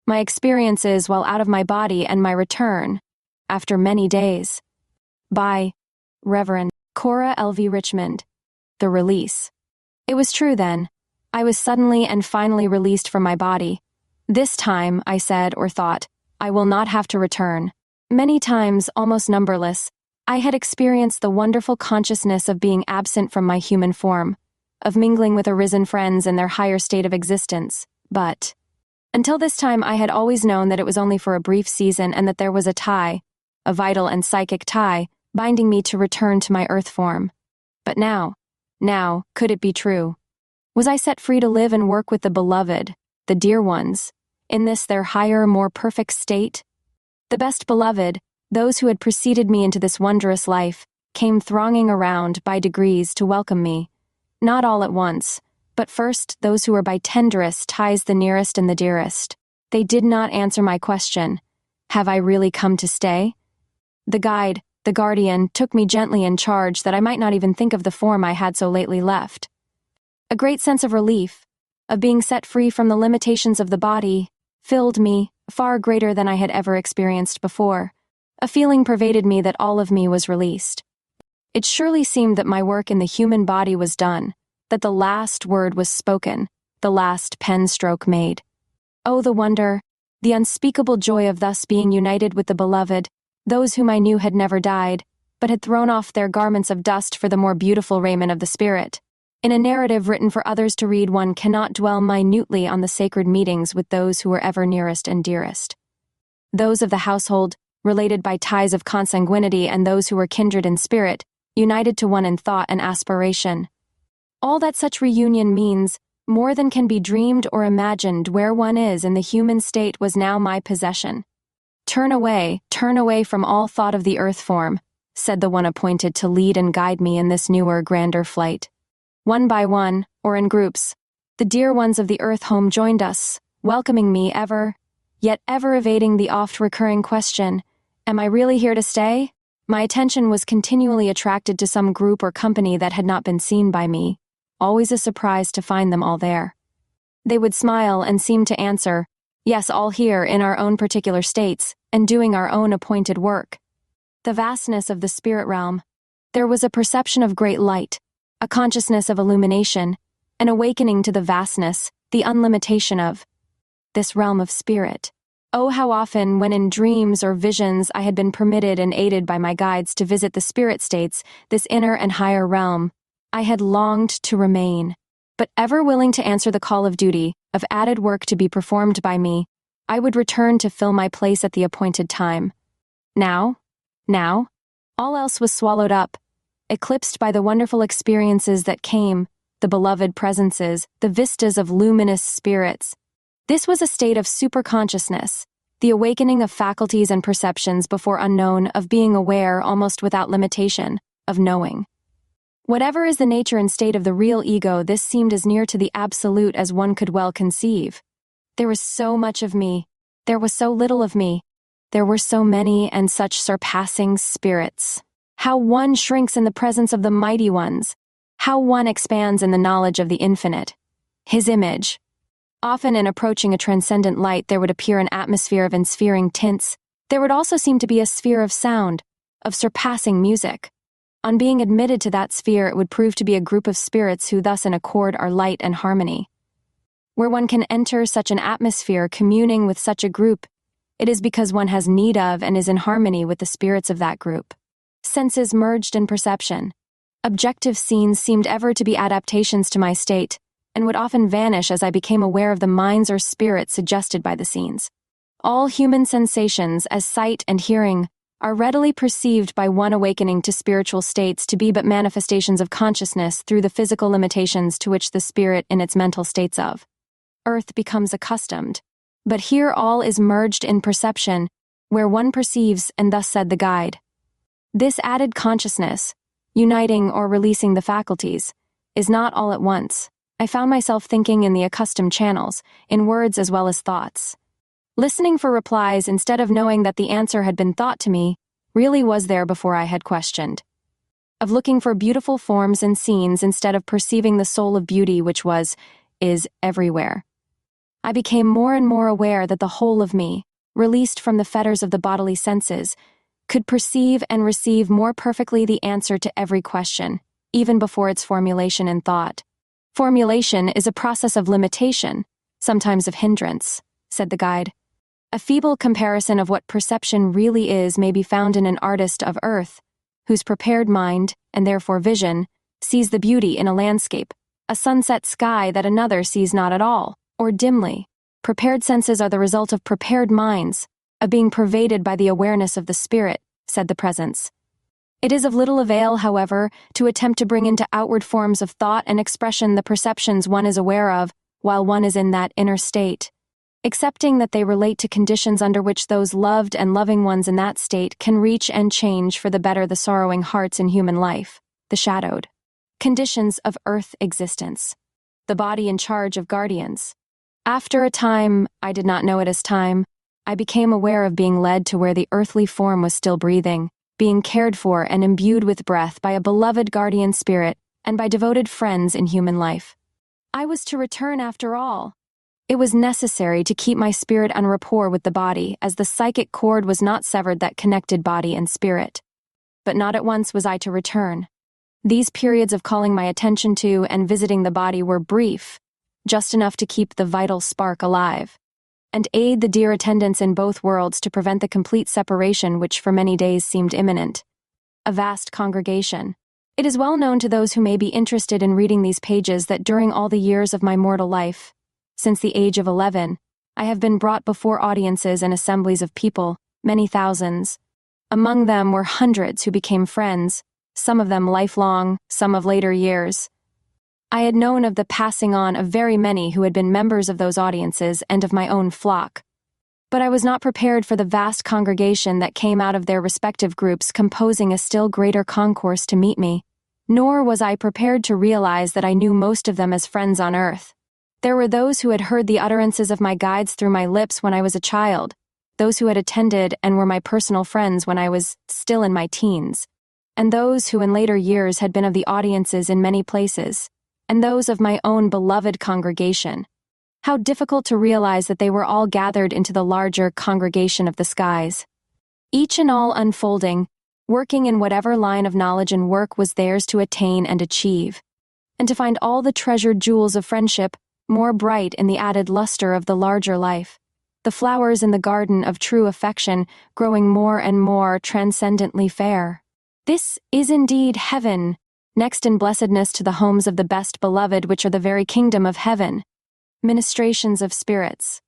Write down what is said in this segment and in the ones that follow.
my experiences while out of my body, and my return, after many days. By Reverend Cora L.V. Richmond. The Release. It was true then. I was suddenly and finally released from my body. This time, I said or thought, I will not have to return. Many times, almost numberless, I had experienced the wonderful consciousness of being absent from my human form, of mingling with arisen friends in their higher state of existence, but until this time I had always known that it was only for a brief season and that there was a tie, a vital and psychic tie, binding me to return to my earth form. But now, could it be true? Was I set free to live and work with the beloved, the dear ones, in this their higher, more perfect state? The best beloved, those who had preceded me into this wondrous life, came thronging around by degrees to welcome me, not all at once, but first those who were by tenderest ties the nearest and the dearest. They did not answer my question, have I really come to stay? The guide, the guardian, took me gently in charge that I might not even think of the form I had so lately left. A great sense of relief, of being set free from the limitations of the body, filled me, far greater than I had ever experienced before. A feeling pervaded me that all of me was released. It surely seemed that my work in the human body was done, that the last word was spoken, the last pen stroke made. Oh, the wonder, the unspeakable joy of thus being united with the beloved, those whom I knew had never died, but had thrown off their garments of dust for the more beautiful raiment of the spirit. In a narrative written for others to read, one cannot dwell minutely on the sacred meetings with those who were ever nearest and dearest. Those of the household, related by ties of consanguinity, and those who were kindred in spirit, united to one in thought and aspiration. All that such reunion means, more than can be dreamed or imagined where one is in the human state, was now my possession. Turn away from all thought of the earth form, said the one appointed to lead and guide me in this newer, grander flight. One by one, or in groups, the dear ones of the earth home joined us, welcoming me yet ever evading the oft-recurring question, am I really here to stay? My attention was continually attracted to some group or company that had not been seen by me, always a surprise to find them all there. They would smile and seem to answer, yes, all here in our own particular states, and doing our own appointed work. The vastness of the spirit realm. There was a perception of great light, a consciousness of illumination, an awakening to the vastness, the unlimitation of this realm of spirit. Oh, how often, when in dreams or visions I had been permitted and aided by my guides to visit the spirit states, this inner and higher realm, I had longed to remain. But ever willing to answer the call of duty, of added work to be performed by me, I would return to fill my place at the appointed time. Now, all else was swallowed up, eclipsed by the wonderful experiences that came, the beloved presences, the vistas of luminous spirits. This was a state of superconsciousness, the awakening of faculties and perceptions before unknown, of being aware almost without limitation, of knowing. Whatever is the nature and state of the real ego, this seemed as near to the absolute as one could well conceive. There was so much of me. There was so little of me. There were so many and such surpassing spirits. How one shrinks in the presence of the mighty ones. How one expands in the knowledge of the infinite. His image. Often in approaching a transcendent light, there would appear an atmosphere of ensphering tints. There would also seem to be a sphere of sound, of surpassing music. On being admitted to that sphere, it would prove to be a group of spirits who thus in accord are light and harmony. Where one can enter such an atmosphere communing with such a group, it is because one has need of and is in harmony with the spirits of that group. Senses merged in perception. Objective scenes seemed ever to be adaptations to my state, and would often vanish as I became aware of the minds or spirits suggested by the scenes. All human sensations, as sight and hearing, are readily perceived by one awakening to spiritual states to be but manifestations of consciousness through the physical limitations to which the spirit in its mental states of earth becomes accustomed. But here all is merged in perception, where one perceives, and thus said the guide. This added consciousness, uniting or releasing the faculties, is not all at once. I found myself thinking in the accustomed channels, in words as well as thoughts. Listening for replies instead of knowing that the answer had been thought to me, really was there before I had questioned. Of looking for beautiful forms and scenes instead of perceiving the soul of beauty which is everywhere. I became more and more aware that the whole of me, released from the fetters of the bodily senses, could perceive and receive more perfectly the answer to every question, even before its formulation in thought. Formulation is a process of limitation, sometimes of hindrance, said the guide. A feeble comparison of what perception really is may be found in an artist of earth, whose prepared mind, and therefore vision, sees the beauty in a landscape, a sunset sky that another sees not at all, or dimly. Prepared senses are the result of prepared minds, of being pervaded by the awareness of the spirit, said the presence. It is of little avail, however, to attempt to bring into outward forms of thought and expression the perceptions one is aware of while one is in that inner state, accepting that they relate to conditions under which those loved and loving ones in that state can reach and change for the better the sorrowing hearts in human life, the shadowed conditions of earth existence, the body in charge of guardians. After a time, I did not know it as time, I became aware of being led to where the earthly form was still breathing, being cared for and imbued with breath by a beloved guardian spirit and by devoted friends in human life. I was to return after all. It was necessary to keep my spirit en rapport with the body, as the psychic cord was not severed that connected body and spirit. But not at once was I to return. These periods of calling my attention to and visiting the body were brief, just enough to keep the vital spark alive, and aid the dear attendants in both worlds to prevent the complete separation which for many days seemed imminent. A vast congregation. It is well known to those who may be interested in reading these pages that during all the years of my mortal life, since the age of 11, I have been brought before audiences and assemblies of people, many thousands. Among them were hundreds who became friends, some of them lifelong, some of later years. I had known of the passing on of very many who had been members of those audiences and of my own flock. But I was not prepared for the vast congregation that came out of their respective groups composing a still greater concourse to meet me, nor was I prepared to realize that I knew most of them as friends on earth. There were those who had heard the utterances of my guides through my lips when I was a child, those who had attended and were my personal friends when I was still in my teens, and those who in later years had been of the audiences in many places, and those of my own beloved congregation. How difficult to realize that they were all gathered into the larger congregation of the skies. Each and all unfolding, working in whatever line of knowledge and work was theirs to attain and achieve, and to find all the treasured jewels of friendship more bright in the added luster of the larger life, the flowers in the garden of true affection growing more and more transcendently fair. This is indeed heaven, next in blessedness to the homes of the best beloved, which are the very kingdom of heaven. Ministrations of spirits.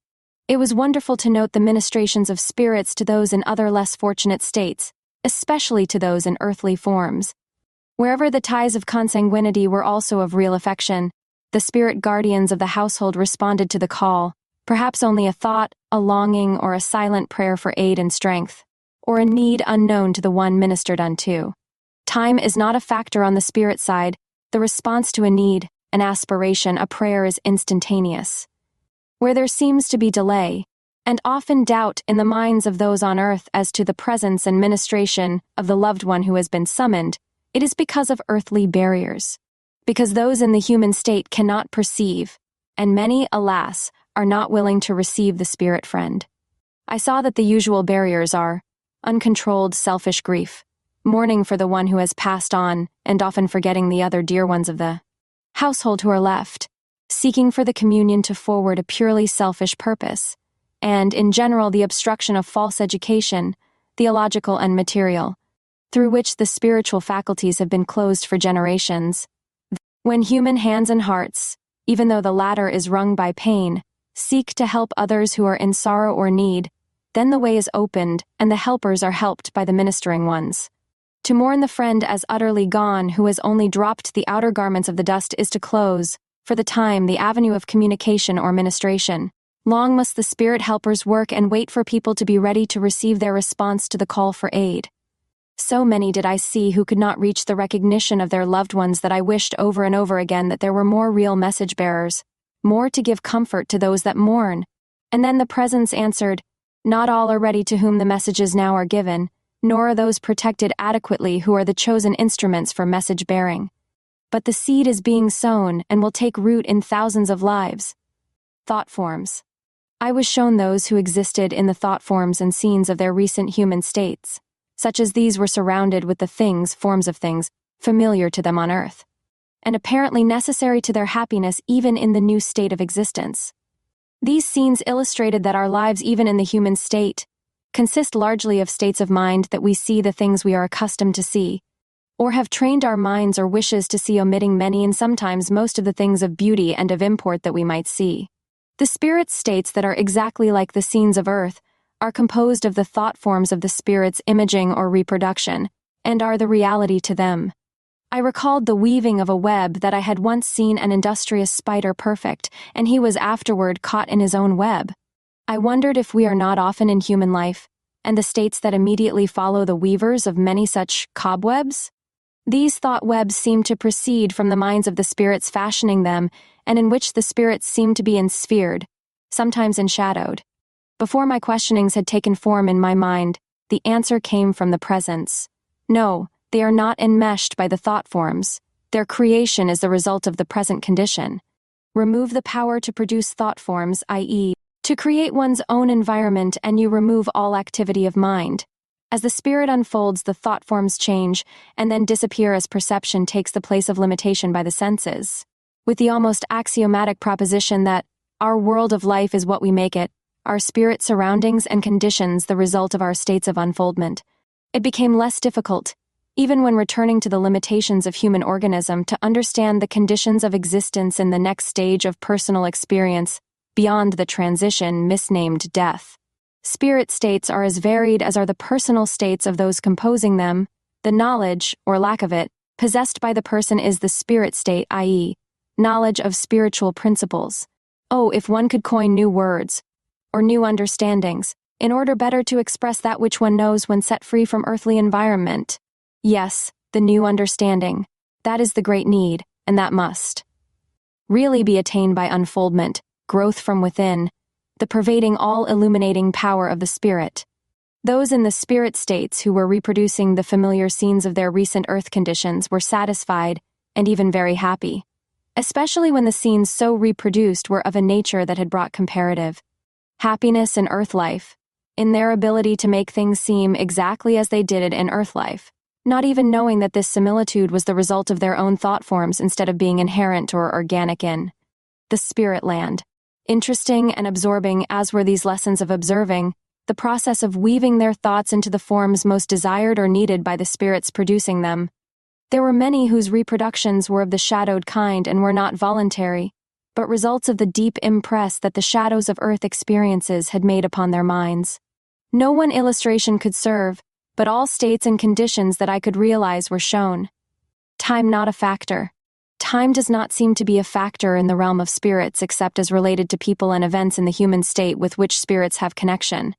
It was wonderful to note the ministrations of spirits to those in other less fortunate states, especially to those in earthly forms. Wherever the ties of consanguinity were also of real affection, the spirit guardians of the household responded to the call, perhaps only a thought, a longing, or a silent prayer for aid and strength, or a need unknown to the one ministered unto. Time is not a factor on the spirit side. The response to a need, an aspiration, a prayer is instantaneous. Where there seems to be delay, and often doubt in the minds of those on earth as to the presence and ministration of the loved one who has been summoned, it is because of earthly barriers. Because those in the human state cannot perceive, and many, alas, are not willing to receive the spirit friend. I saw that the usual barriers are uncontrolled selfish grief, mourning for the one who has passed on, and often forgetting the other dear ones of the household who are left, seeking for the communion to forward a purely selfish purpose, and, in general, the obstruction of false education, theological and material, through which the spiritual faculties have been closed for generations. When human hands and hearts, even though the latter is wrung by pain, seek to help others who are in sorrow or need, then the way is opened, and the helpers are helped by the ministering ones. To mourn the friend as utterly gone who has only dropped the outer garments of the dust is to close, for the time, the avenue of communication or ministration. Long must the spirit helpers work and wait for people to be ready to receive their response to the call for aid. So many did I see who could not reach the recognition of their loved ones that I wished over and over again that there were more real message bearers, more to give comfort to those that mourn. And then the presence answered, "Not all are ready to whom the messages now are given, nor are those protected adequately who are the chosen instruments for message bearing. But the seed is being sown and will take root in thousands of lives." Thought forms. I was shown those who existed in the thought forms and scenes of their recent human states, such as these were surrounded with the things, forms of things, familiar to them on earth, and apparently necessary to their happiness even in the new state of existence. These scenes illustrated that our lives, even in the human state, consist largely of states of mind that we see the things we are accustomed to see, or have trained our minds or wishes to see, omitting many and sometimes most of the things of beauty and of import that we might see. The spirit states that are exactly like the scenes of earth are composed of the thought forms of the spirit's imaging or reproduction, and are the reality to them. I recalled the weaving of a web that I had once seen an industrious spider perfect, and he was afterward caught in his own web. I wondered if we are not often in human life, and the states that immediately follow the weavers of many such cobwebs? These thought webs seem to proceed from the minds of the spirits fashioning them, and in which the spirits seem to be ensphered, sometimes enshadowed. Before my questionings had taken form in my mind, the answer came from the presence. No, they are not enmeshed by the thought forms. Their creation is the result of the present condition. Remove the power to produce thought forms, i.e., to create one's own environment, and you remove all activity of mind. As the spirit unfolds, the thought forms change, and then disappear as perception takes the place of limitation by the senses. With the almost axiomatic proposition that our world of life is what we make it, our spirit surroundings and conditions the result of our states of unfoldment, it became less difficult, even when returning to the limitations of human organism, to understand the conditions of existence in the next stage of personal experience, beyond the transition misnamed death. Spirit states are as varied as are the personal states of those composing them. The knowledge, or lack of it, possessed by the person is the spirit state, i.e., knowledge of spiritual principles. Oh, if one could coin new words, or new understandings, in order better to express that which one knows when set free from earthly environment. Yes, the new understanding. That is the great need, and that must really be attained by unfoldment, growth from within, the pervading, all-illuminating power of the spirit. Those in the spirit states who were reproducing the familiar scenes of their recent earth conditions were satisfied and even very happy, especially when the scenes so reproduced were of a nature that had brought comparative happiness in earth life, in their ability to make things seem exactly as they did it in earth life, not even knowing that this similitude was the result of their own thought forms instead of being inherent or organic in the spirit land. Interesting and absorbing as were these lessons of observing the process of weaving their thoughts into the forms most desired or needed by the spirits producing them, there were many whose reproductions were of the shadowed kind and were not voluntary, but results of the deep impress that the shadows of earth experiences had made upon their minds. No one illustration could serve, but all states and conditions that I could realize were shown. Time not a factor. Time does not seem to be a factor in the realm of spirits except as related to people and events in the human state with which spirits have connection.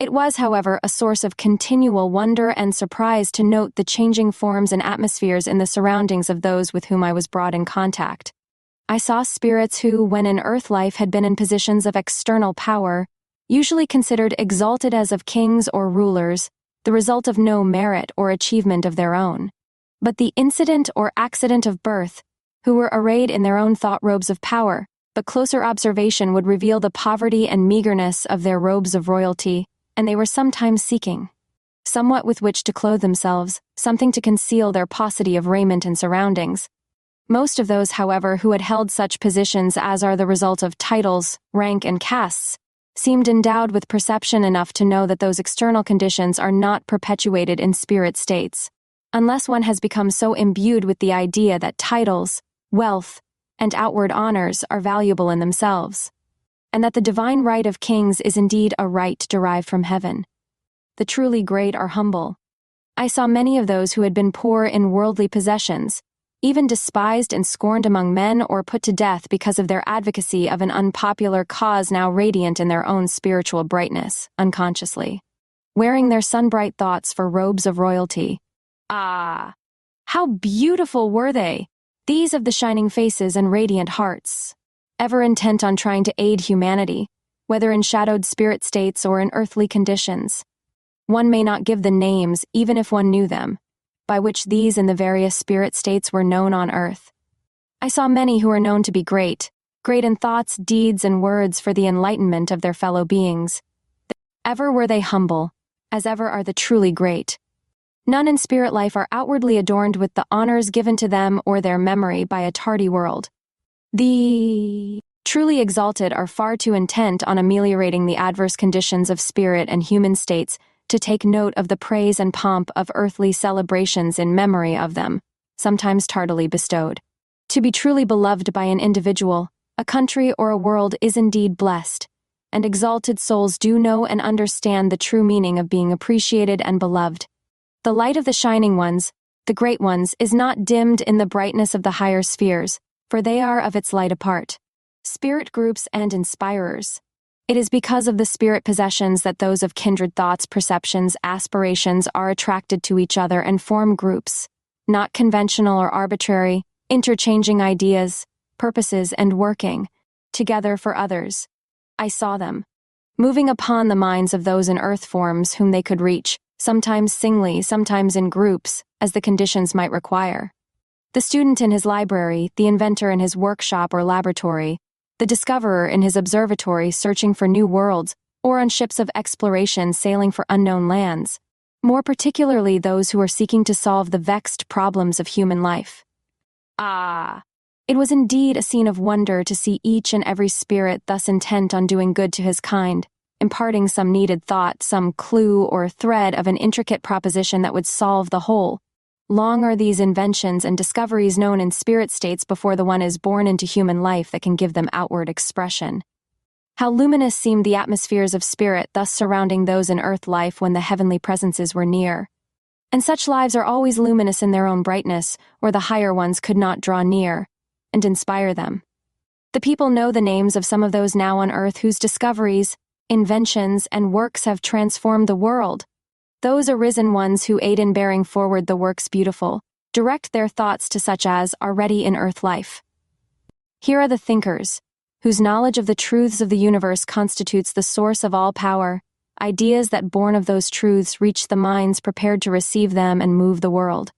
It was, however, a source of continual wonder and surprise to note the changing forms and atmospheres in the surroundings of those with whom I was brought in contact. I saw spirits who, when in earth life had been in positions of external power, usually considered exalted as of kings or rulers, the result of no merit or achievement of their own, but the incident or accident of birth, who were arrayed in their own thought robes of power, but closer observation would reveal the poverty and meagerness of their robes of royalty, and they were sometimes seeking somewhat with which to clothe themselves, something to conceal their paucity of raiment and surroundings. Most of those, however, who had held such positions as are the result of titles, rank, and castes, seemed endowed with perception enough to know that those external conditions are not perpetuated in spirit states, unless one has become so imbued with the idea that titles, wealth, and outward honors are valuable in themselves, and that the divine right of kings is indeed a right derived from heaven. The truly great are humble. I saw many of those who had been poor in worldly possessions, even despised and scorned among men or put to death because of their advocacy of an unpopular cause, now radiant in their own spiritual brightness, unconsciously, wearing their sun-bright thoughts for robes of royalty. Ah, how beautiful were they, these of the shining faces and radiant hearts, ever intent on trying to aid humanity, whether in shadowed spirit states or in earthly conditions. One may not give the names, even if one knew them, by which these in the various spirit states were known on earth. I saw many who were known to be great, great in thoughts, deeds, and words for the enlightenment of their fellow beings. Ever were they humble, as ever are the truly great. None in spirit life are outwardly adorned with the honors given to them or their memory by a tardy world. The truly exalted are far too intent on ameliorating the adverse conditions of spirit and human states to take note of the praise and pomp of earthly celebrations in memory of them, sometimes tardily bestowed. To be truly beloved by an individual, a country, or a world is indeed blessed, and exalted souls do know and understand the true meaning of being appreciated and beloved. The light of the shining ones, the great ones, is not dimmed in the brightness of the higher spheres, for they are of its light apart. Spirit groups and inspirers. It is because of the spirit possessions that those of kindred thoughts, perceptions, aspirations are attracted to each other and form groups, not conventional or arbitrary, interchanging ideas, purposes, and working together for others. I saw them, moving upon the minds of those in earth forms whom they could reach, sometimes singly, sometimes in groups, as the conditions might require. The student in his library, the inventor in his workshop or laboratory, the discoverer in his observatory searching for new worlds, or on ships of exploration sailing for unknown lands, more particularly those who are seeking to solve the vexed problems of human life. Ah! It was indeed a scene of wonder to see each and every spirit thus intent on doing good to his kind, imparting some needed thought, some clue or thread of an intricate proposition that would solve the whole. Long are these inventions and discoveries known in spirit states before the one is born into human life that can give them outward expression. How luminous seemed the atmospheres of spirit thus surrounding those in earth life when the heavenly presences were near. And such lives are always luminous in their own brightness, or the higher ones could not draw near and inspire them. The people know the names of some of those now on earth whose discoveries, inventions, and works have transformed the world. Those arisen ones who aid in bearing forward the works beautiful, direct their thoughts to such as are ready in earth life. Here are the thinkers, whose knowledge of the truths of the universe constitutes the source of all power, ideas that born of those truths reach the minds prepared to receive them and move the world.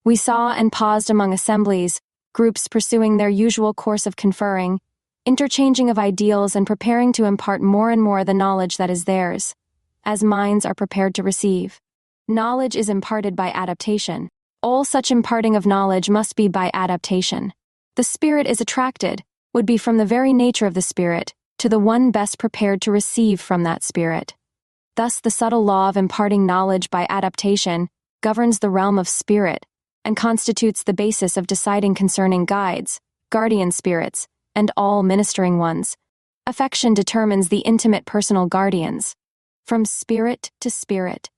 We saw and paused among assemblies, groups pursuing their usual course of conferring, interchanging of ideals and preparing to impart more and more the knowledge that is theirs, as minds are prepared to receive. Knowledge is imparted by adaptation. All such imparting of knowledge must be by adaptation. The spirit is attracted, would be from the very nature of the spirit, to the one best prepared to receive from that spirit. Thus the subtle law of imparting knowledge by adaptation governs the realm of spirit, and constitutes the basis of deciding concerning guides, guardian spirits, and all ministering ones. Affection determines the intimate personal guardians. From spirit to spirit.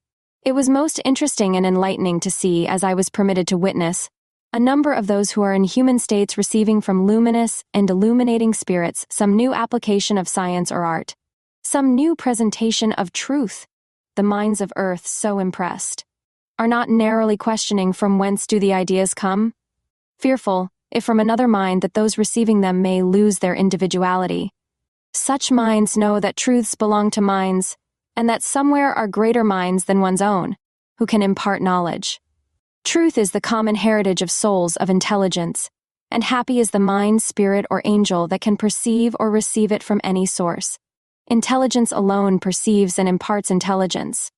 It was most interesting and enlightening to see, as I was permitted to witness, a number of those who are in human states receiving from luminous and illuminating spirits some new application of science or art, some new presentation of truth. The minds of earth, so impressed, are not narrowly questioning from whence do the ideas come, fearful, if from another mind, that those receiving them may lose their individuality. Such minds know that truths belong to minds, and that somewhere are greater minds than one's own, who can impart knowledge. Truth is the common heritage of souls of intelligence, and happy is the mind, spirit, or angel that can perceive or receive it from any source. Intelligence alone perceives and imparts intelligence.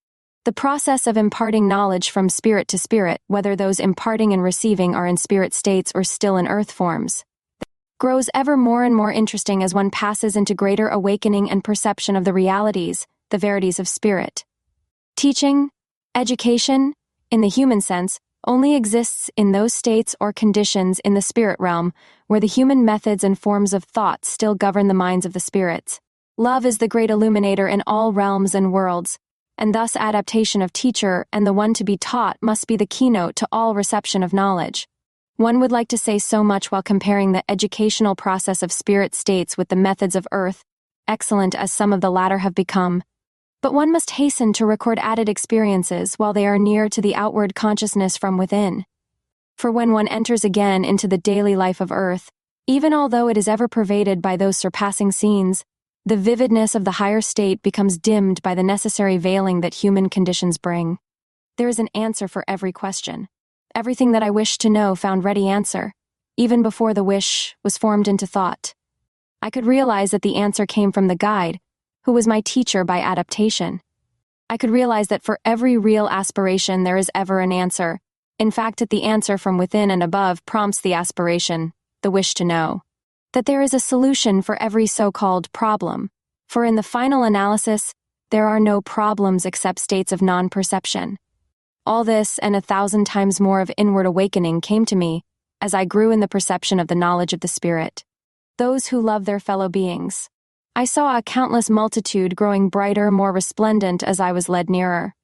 The process of imparting knowledge from spirit to spirit, whether those imparting and receiving are in spirit states or still in earth forms, grows ever more and more interesting as one passes into greater awakening and perception of the realities, the verities of spirit. Teaching, education, in the human sense, only exists in those states or conditions in the spirit realm where the human methods and forms of thought still govern the minds of the spirits. Love is the great illuminator in all realms and worlds, and thus adaptation of teacher and the one to be taught must be the keynote to all reception of knowledge. One would like to say so much while comparing the educational process of spirit states with the methods of earth, excellent as some of the latter have become. But one must hasten to record added experiences while they are near to the outward consciousness from within. For when one enters again into the daily life of earth, even although it is ever pervaded by those surpassing scenes, the vividness of the higher state becomes dimmed by the necessary veiling that human conditions bring. There is an answer for every question. Everything that I wished to know found ready answer, even before the wish was formed into thought. I could realize that the answer came from the guide, who was my teacher by adaptation. I could realize that for every real aspiration there is ever an answer. In fact, that the answer from within and above prompts the aspiration, the wish to know. That there is a solution for every so-called problem, for in the final analysis, there are no problems except states of non-perception. All this and 1,000 times more of inward awakening came to me as I grew in the perception of the knowledge of the Spirit. Those who love their fellow beings. I saw a countless multitude growing brighter, more resplendent as I was led nearer.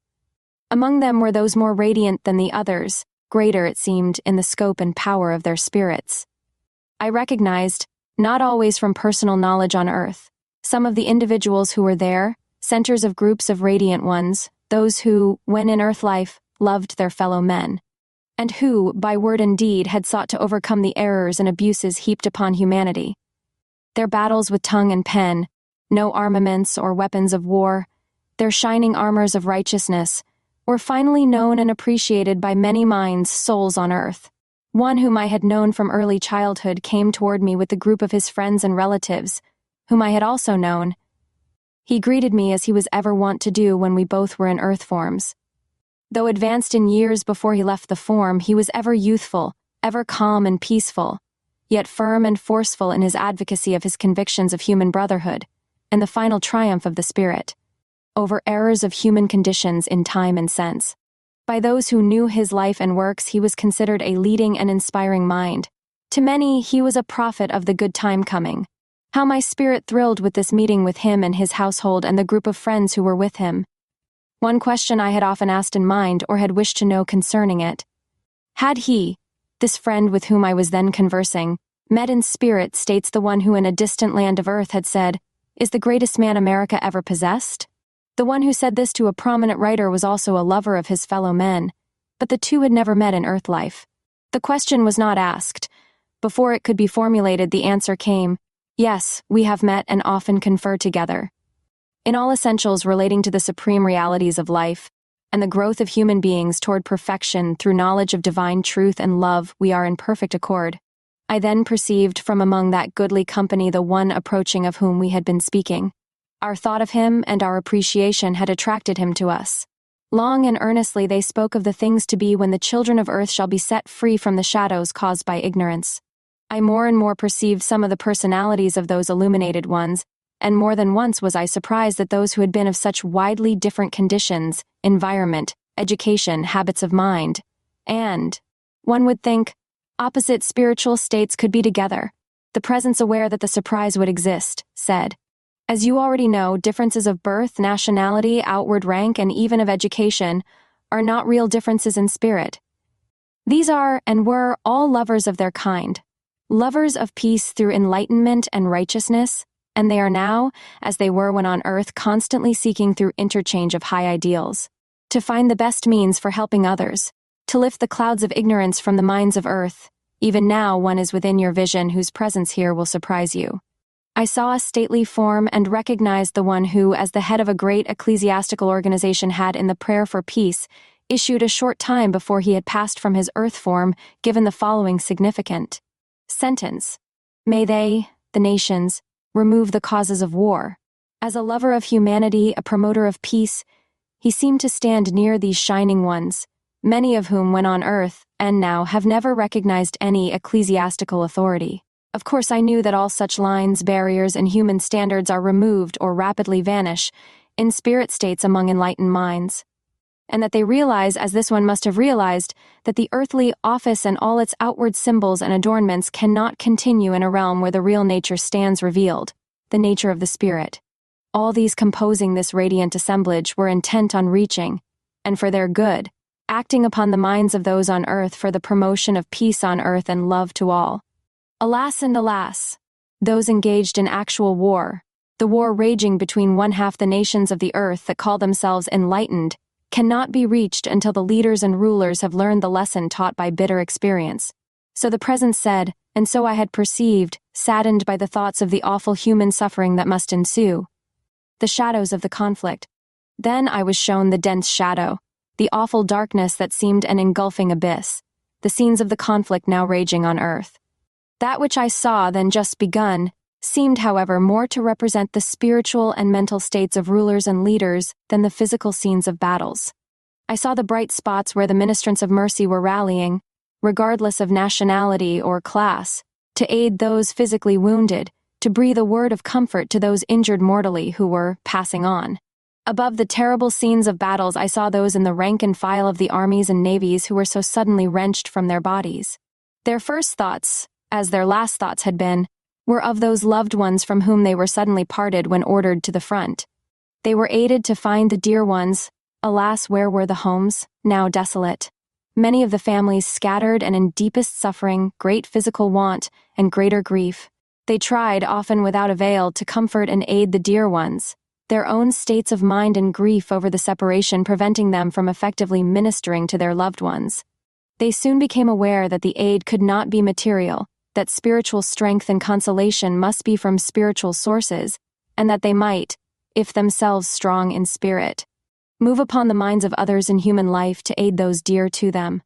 Among them were those more radiant than the others, greater, it seemed, in the scope and power of their spirits. I recognized, not always from personal knowledge on earth, some of the individuals who were there, centers of groups of radiant ones, those who, when in earth life, loved their fellow men, and who, by word and deed, had sought to overcome the errors and abuses heaped upon humanity. Their battles with tongue and pen, no armaments or weapons of war, their shining armors of righteousness, were finally known and appreciated by many minds, souls on earth. One whom I had known from early childhood came toward me with the group of his friends and relatives, whom I had also known. He greeted me as he was ever wont to do when we both were in earth forms. Though advanced in years before he left the form, he was ever youthful, ever calm and peaceful, yet firm and forceful in his advocacy of his convictions of human brotherhood, and the final triumph of the Spirit, over errors of human conditions in time and sense. By those who knew his life and works, he was considered a leading and inspiring mind. To many, he was a prophet of the good time coming. How my spirit thrilled with this meeting with him and his household and the group of friends who were with him. One question I had often asked in mind or had wished to know concerning it. Had he, this friend with whom I was then conversing, met in spirit, states the one who in a distant land of earth had said, "Is the greatest man America ever possessed?" The one who said this to a prominent writer was also a lover of his fellow men, but the two had never met in earth life. The question was not asked. Before it could be formulated, the answer came, "Yes, we have met and often conferred together." In all essentials relating to the supreme realities of life and the growth of human beings toward perfection through knowledge of divine truth and love, we are in perfect accord. I then perceived from among that goodly company the one approaching of whom we had been speaking. Our thought of him and our appreciation had attracted him to us. Long and earnestly they spoke of the things to be when the children of earth shall be set free from the shadows caused by ignorance. I more and more perceived some of the personalities of those illuminated ones, and more than once was I surprised at those who had been of such widely different conditions, environment, education, habits of mind, and, one would think, opposite spiritual states could be together. The presence aware that the surprise would exist, said, "As you already know, differences of birth, nationality, outward rank, and even of education are not real differences in spirit. These are, and were, all lovers of their kind, lovers of peace through enlightenment and righteousness, and they are now, as they were when on earth, constantly seeking through interchange of high ideals, to find the best means for helping others, to lift the clouds of ignorance from the minds of earth. Even now one is within your vision whose presence here will surprise you." I saw a stately form and recognized the one who, as the head of a great ecclesiastical organization, had, in the prayer for peace, issued a short time before he had passed from his earth form, given the following significant sentence: "May they, the nations, remove the causes of war." As a lover of humanity, a promoter of peace, he seemed to stand near these shining ones, many of whom, when on earth, and now, have never recognized any ecclesiastical authority. Of course, I knew that all such lines, barriers, and human standards are removed or rapidly vanish in spirit states among enlightened minds, and that they realize, as this one must have realized, that the earthly office and all its outward symbols and adornments cannot continue in a realm where the real nature stands revealed, the nature of the Spirit. All these composing this radiant assemblage were intent on reaching, and for their good, acting upon the minds of those on earth for the promotion of peace on earth and love to all. Alas and alas, those engaged in actual war, the war raging between one half the nations of the earth that call themselves enlightened, cannot be reached until the leaders and rulers have learned the lesson taught by bitter experience. So the present said, and so I had perceived, saddened by the thoughts of the awful human suffering that must ensue. The shadows of the conflict. Then I was shown the dense shadow, the awful darkness that seemed an engulfing abyss, the scenes of the conflict now raging on earth. That which I saw, then just begun, seemed, however, more to represent the spiritual and mental states of rulers and leaders than the physical scenes of battles. I saw the bright spots where the ministrants of mercy were rallying, regardless of nationality or class, to aid those physically wounded, to breathe a word of comfort to those injured mortally who were passing on. Above the terrible scenes of battles, I saw those in the rank and file of the armies and navies who were so suddenly wrenched from their bodies. Their first thoughts, as their last thoughts had been, were of those loved ones from whom they were suddenly parted when ordered to the front. They were aided to find the dear ones. Alas, where were the homes, now desolate? Many of the families scattered and in deepest suffering, great physical want, and greater grief. They tried, often without avail, to comfort and aid the dear ones, their own states of mind and grief over the separation preventing them from effectively ministering to their loved ones. They soon became aware that the aid could not be material, that spiritual strength and consolation must be from spiritual sources, and that they might, if themselves strong in spirit, move upon the minds of others in human life to aid those dear to them.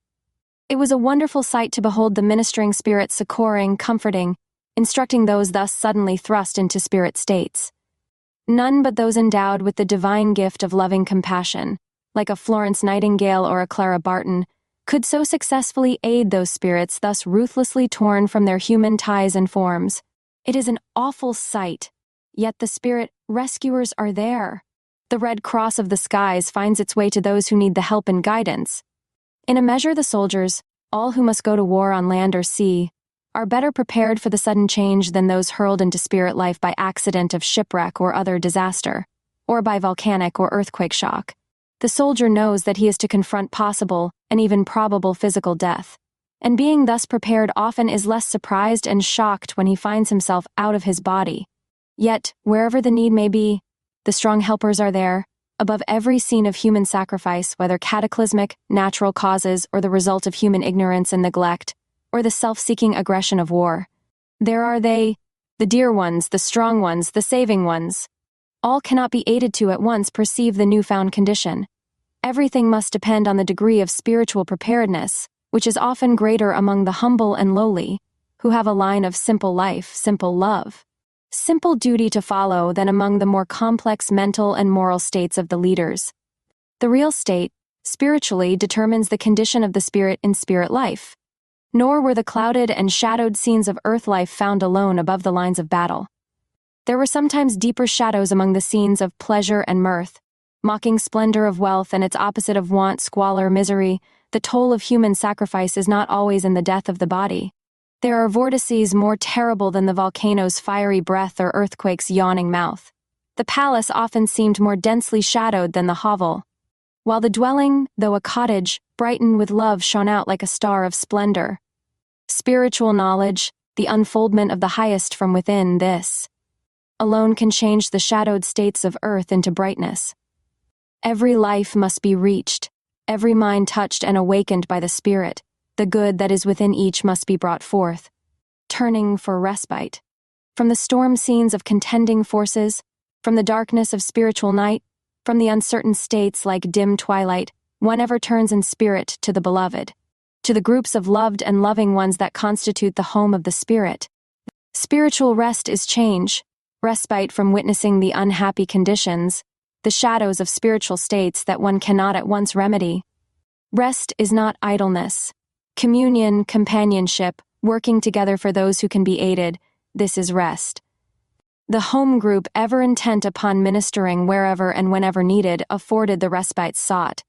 It was a wonderful sight to behold the ministering spirit succoring, comforting, instructing those thus suddenly thrust into spirit states. None but those endowed with the divine gift of loving compassion, like a Florence Nightingale or a Clara Barton, could so successfully aid those spirits thus ruthlessly torn from their human ties and forms. It is an awful sight, yet the spirit rescuers are there. The Red Cross of the skies finds its way to those who need the help and guidance. In a measure, the soldiers, all who must go to war on land or sea, are better prepared for the sudden change than those hurled into spirit life by accident of shipwreck or other disaster, or by volcanic or earthquake shock. The soldier knows that he is to confront possible and even probable physical death, and being thus prepared often is less surprised and shocked when he finds himself out of his body. Yet, wherever the need may be, the strong helpers are there, above every scene of human sacrifice, whether cataclysmic, natural causes, or the result of human ignorance and neglect, or the self-seeking aggression of war. There are they, the dear ones, the strong ones, the saving ones. All cannot be aided to at once perceive the newfound condition. Everything must depend on the degree of spiritual preparedness, which is often greater among the humble and lowly, who have a line of simple life, simple love, simple duty to follow, than among the more complex mental and moral states of the leaders. The real state, spiritually, determines the condition of the spirit in spirit life. Nor were the clouded and shadowed scenes of earth life found alone above the lines of battle. There were sometimes deeper shadows among the scenes of pleasure and mirth, mocking splendor of wealth and its opposite of want, squalor, misery. The toll of human sacrifice is not always in the death of the body. There are vortices more terrible than the volcano's fiery breath or earthquake's yawning mouth. The palace often seemed more densely shadowed than the hovel, while the dwelling, though a cottage, brightened with love, shone out like a star of splendor. Spiritual knowledge, the unfoldment of the highest from within, this alone can change the shadowed states of earth into brightness. Every life must be reached, every mind touched and awakened by the spirit. The good that is within each must be brought forth, turning for respite. From the storm scenes of contending forces, from the darkness of spiritual night, from the uncertain states like dim twilight, one ever turns in spirit to the beloved, to the groups of loved and loving ones that constitute the home of the spirit. Spiritual rest is change, respite from witnessing the unhappy conditions, the shadows of spiritual states that one cannot at once remedy. Rest is not idleness. Communion, companionship, working together for those who can be aided, this is rest. The home group, ever intent upon ministering wherever and whenever needed, afforded the respite sought.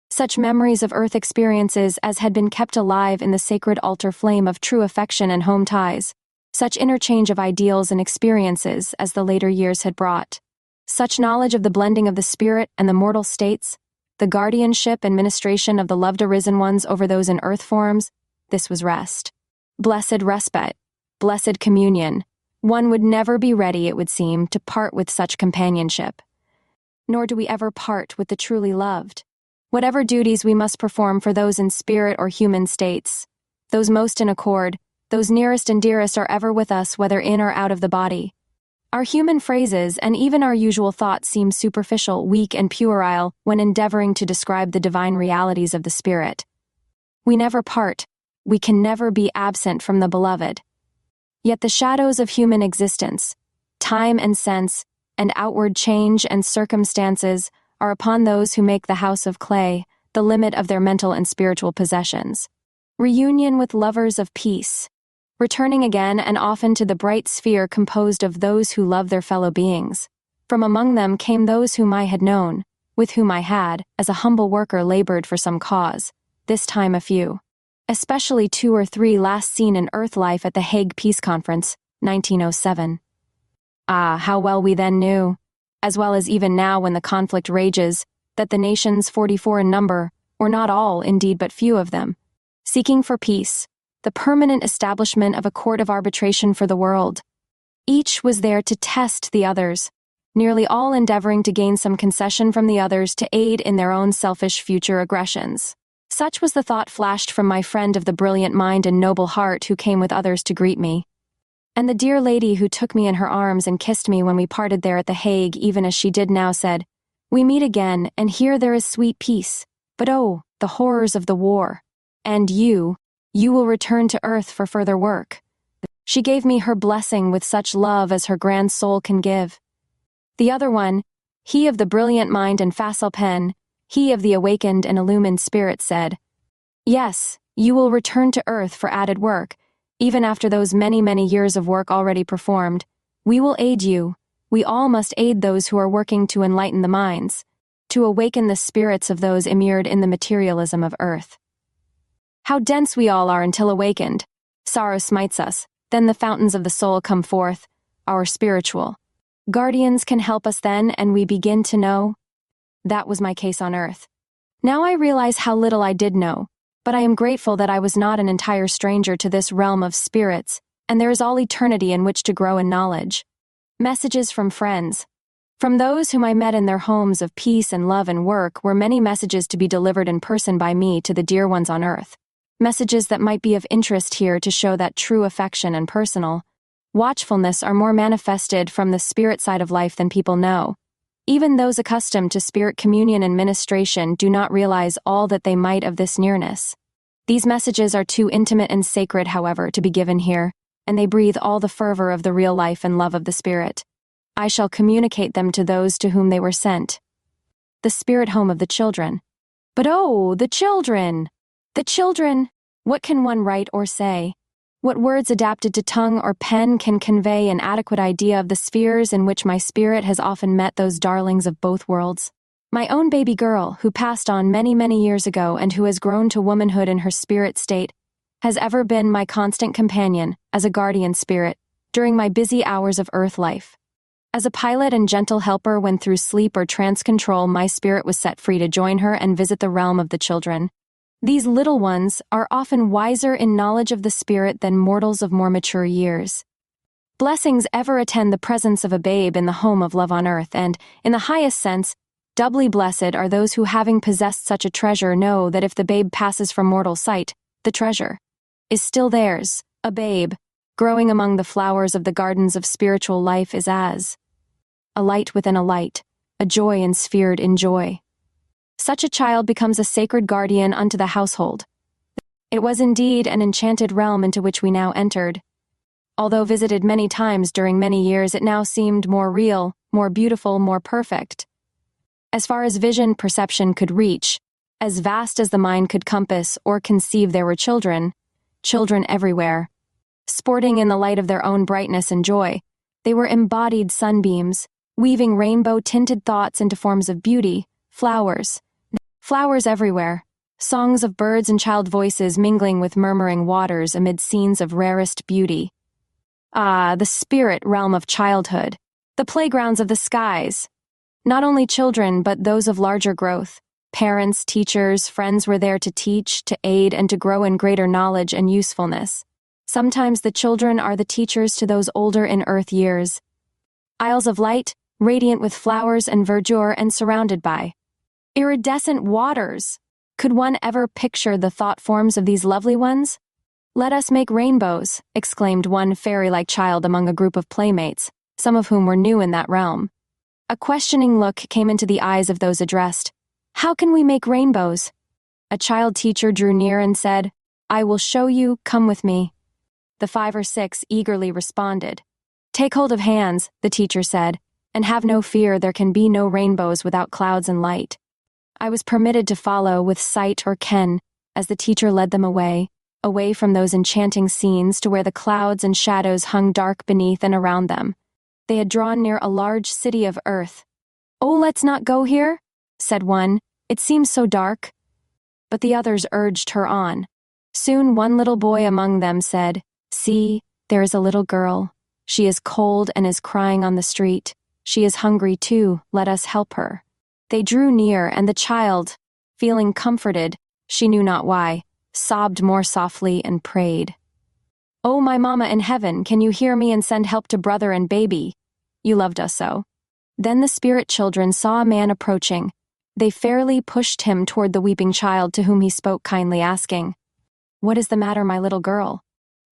Such memories of earth experiences as had been kept alive in the sacred altar flame of true affection and home ties, such interchange of ideals and experiences as the later years had brought, such knowledge of the blending of the spirit and the mortal states, the guardianship and ministration of the loved arisen ones over those in earth forms, this was rest. Blessed respite, blessed communion. One would never be ready, it would seem, to part with such companionship. Nor do we ever part with the truly loved. Whatever duties we must perform for those in spirit or human states, those most in accord, those nearest and dearest are ever with us, whether in or out of the body. Our human phrases and even our usual thoughts seem superficial, weak, and puerile when endeavoring to describe the divine realities of the spirit. We never part. We can never be absent from the beloved. Yet the shadows of human existence, time and sense, and outward change and circumstances are upon those who make the house of clay the limit of their mental and spiritual possessions. Reunion with lovers of peace, returning again and often to the bright sphere composed of those who love their fellow beings. From among them came those whom I had known, with whom I had, as a humble worker, labored for some cause, this time a few. Especially 2 or 3 last seen in earth life at the Hague Peace Conference, 1907. Ah, how well we then knew, as well as even now when the conflict rages, that the nations 44 in number, or not all, indeed but few of them, seeking for peace, the permanent establishment of a court of arbitration for the world. Each was there to test the others, nearly all endeavoring to gain some concession from the others to aid in their own selfish future aggressions. Such was the thought flashed from my friend of the brilliant mind and noble heart who came with others to greet me. And the dear lady who took me in her arms and kissed me when we parted there at the Hague, even as she did now, said, "We meet again, and here there is sweet peace. But oh, the horrors of the war. And you will return to earth for further work." She gave me her blessing with such love as her grand soul can give. The other one, he of the brilliant mind and facile pen, he of the awakened and illumined spirit, said, "Yes, you will return to earth for added work, even after those many, many years of work already performed. We will aid you. We all must aid those who are working to enlighten the minds, to awaken the spirits of those immured in the materialism of earth. How dense we all are until awakened. Sorrow smites us, then the fountains of the soul come forth, our spiritual guardians can help us then, and we begin to know." That was my case on earth. Now I realize how little I did know, but I am grateful that I was not an entire stranger to this realm of spirits, and there is all eternity in which to grow in knowledge. Messages from friends. From those whom I met in their homes of peace and love and work were many messages to be delivered in person by me to the dear ones on earth. Messages that might be of interest here to show that true affection and personal watchfulness are more manifested from the spirit side of life than people know. Even those accustomed to spirit communion and ministration do not realize all that they might of this nearness. These messages are too intimate and sacred, however, to be given here, and they breathe all the fervor of the real life and love of the Spirit. I shall communicate them to those to whom they were sent. The spirit home of the children. But oh, the children! The children! What can one write or say? What words adapted to tongue or pen can convey an adequate idea of the spheres in which my spirit has often met those darlings of both worlds? My own baby girl, who passed on many, many years ago and who has grown to womanhood in her spirit state, has ever been my constant companion, as a guardian spirit, during my busy hours of earth life. As a pilot and gentle helper when through sleep or trance control my spirit was set free to join her and visit the realm of the children. These little ones are often wiser in knowledge of the spirit than mortals of more mature years. Blessings ever attend the presence of a babe in the home of love on earth, and, in the highest sense, doubly blessed are those who, having possessed such a treasure, know that if the babe passes from mortal sight, the treasure is still theirs. A babe, growing among the flowers of the gardens of spiritual life, is as a light within a light, a joy ensphered in joy. Such a child becomes a sacred guardian unto the household. It was indeed an enchanted realm into which we now entered. Although visited many times during many years, it now seemed more real, more beautiful, more perfect. As far as vision perception could reach, as vast as the mind could compass or conceive, there were children everywhere. Sporting in the light of their own brightness and joy, they were embodied sunbeams, weaving rainbow-tinted thoughts into forms of beauty, flowers everywhere, songs of birds and child voices mingling with murmuring waters amid scenes of rarest beauty. Ah, the spirit realm of childhood, the playgrounds of the skies. Not only children, but those of larger growth. Parents, teachers, friends were there to teach, to aid, and to grow in greater knowledge and usefulness. Sometimes the children are the teachers to those older in earth years. Isles of light, radiant with flowers and verdure and surrounded by iridescent waters. Could one ever picture the thought forms of these lovely ones? "Let us make rainbows," exclaimed one fairy-like child among a group of playmates, some of whom were new in that realm. A questioning look came into the eyes of those addressed. "How can we make rainbows?" A child teacher drew near and said, "I will show you, come with me." The 5 or 6 eagerly responded. "Take hold of hands," the teacher said, "and have no fear, there can be no rainbows without clouds and light." I was permitted to follow with sight or ken as the teacher led them away from those enchanting scenes to where the clouds and shadows hung dark beneath and around them. They had drawn near a large city of earth. "Oh, let's not go here," said one. "It seems so dark." But the others urged her on. Soon one little boy among them said, "See, there is a little girl. She is cold and is crying on the street. She is hungry too, let us help her." They drew near, and the child, feeling comforted, she knew not why, sobbed more softly and prayed. "Oh, my mama in heaven, can you hear me and send help to brother and baby? You loved us so." Then the spirit children saw a man approaching. They fairly pushed him toward the weeping child, to whom he spoke kindly, asking, "What is the matter, my little girl?"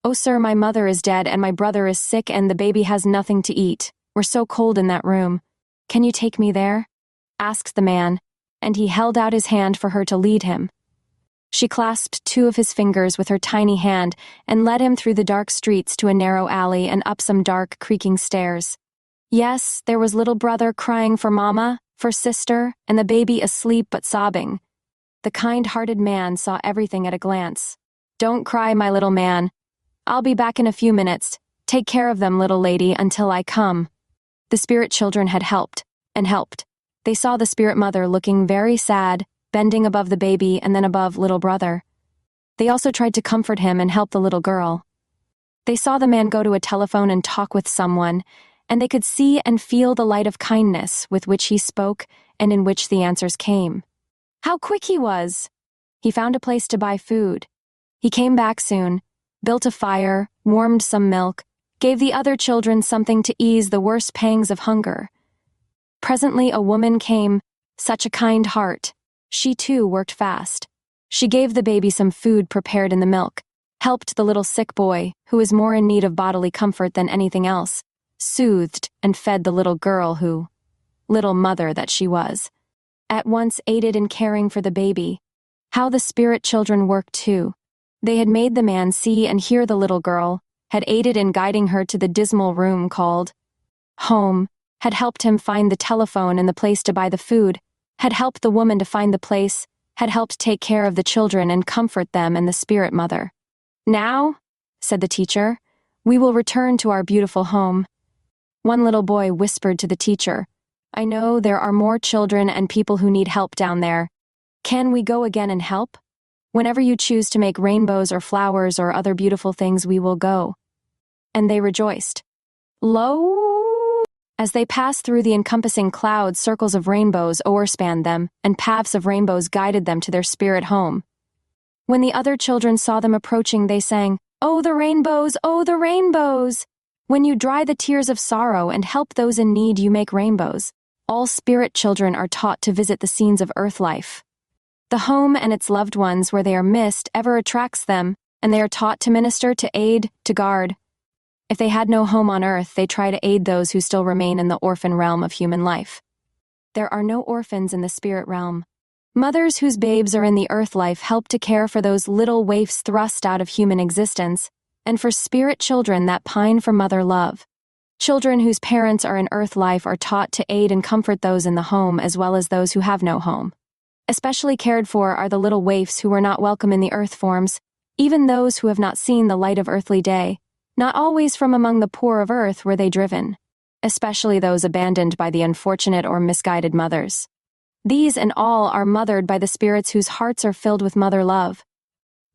"Oh, sir, my mother is dead and my brother is sick and the baby has nothing to eat. We're so cold in that room. Can you take me there?" asked the man, and he held out his hand for her to lead him. She clasped 2 of his fingers with her tiny hand and led him through the dark streets to a narrow alley and up some dark, creaking stairs. Yes, there was little brother crying for mama, for sister, and the baby asleep but sobbing. The kind-hearted man saw everything at a glance. "Don't cry, my little man. I'll be back in a few minutes. Take care of them, little lady, until I come." The spirit children had helped, and helped. They saw the spirit mother looking very sad, bending above the baby and then above little brother. They also tried to comfort him and help the little girl. They saw the man go to a telephone and talk with someone, and they could see and feel the light of kindness with which he spoke and in which the answers came. How quick he was! He found a place to buy food. He came back soon, built a fire, warmed some milk, gave the other children something to ease the worst pangs of hunger. Presently a woman came, such a kind heart. She too worked fast. She gave the baby some food prepared in the milk, helped the little sick boy, who was more in need of bodily comfort than anything else, soothed and fed the little girl who, little mother that she was, at once aided in caring for the baby. How the spirit children worked too. They had made the man see and hear the little girl, had aided in guiding her to the dismal room called home, had helped him find the telephone and the place to buy the food, had helped the woman to find the place, had helped take care of the children and comfort them and the spirit mother. "Now," said the teacher, "we will return to our beautiful home." One little boy whispered to the teacher, "I know there are more children and people who need help down there. Can we go again and help? Whenever you choose to make rainbows or flowers or other beautiful things, we will go." And they rejoiced. Lo! As they passed through the encompassing clouds, circles of rainbows o'erspanned them, and paths of rainbows guided them to their spirit home. When the other children saw them approaching, they sang, "Oh, the rainbows! Oh, the rainbows! When you dry the tears of sorrow and help those in need, you make rainbows." All spirit children are taught to visit the scenes of earth life. The home and its loved ones where they are missed ever attracts them, and they are taught to minister, to aid, to guard. If they had no home on earth, they try to aid those who still remain in the orphan realm of human life. There are no orphans in the spirit realm. Mothers whose babes are in the earth life help to care for those little waifs thrust out of human existence, and for spirit children that pine for mother love. Children whose parents are in earth life are taught to aid and comfort those in the home as well as those who have no home. Especially cared for are the little waifs who are not welcome in the earth forms, even those who have not seen the light of earthly day. Not always from among the poor of earth were they driven, especially those abandoned by the unfortunate or misguided mothers. These and all are mothered by the spirits whose hearts are filled with mother love.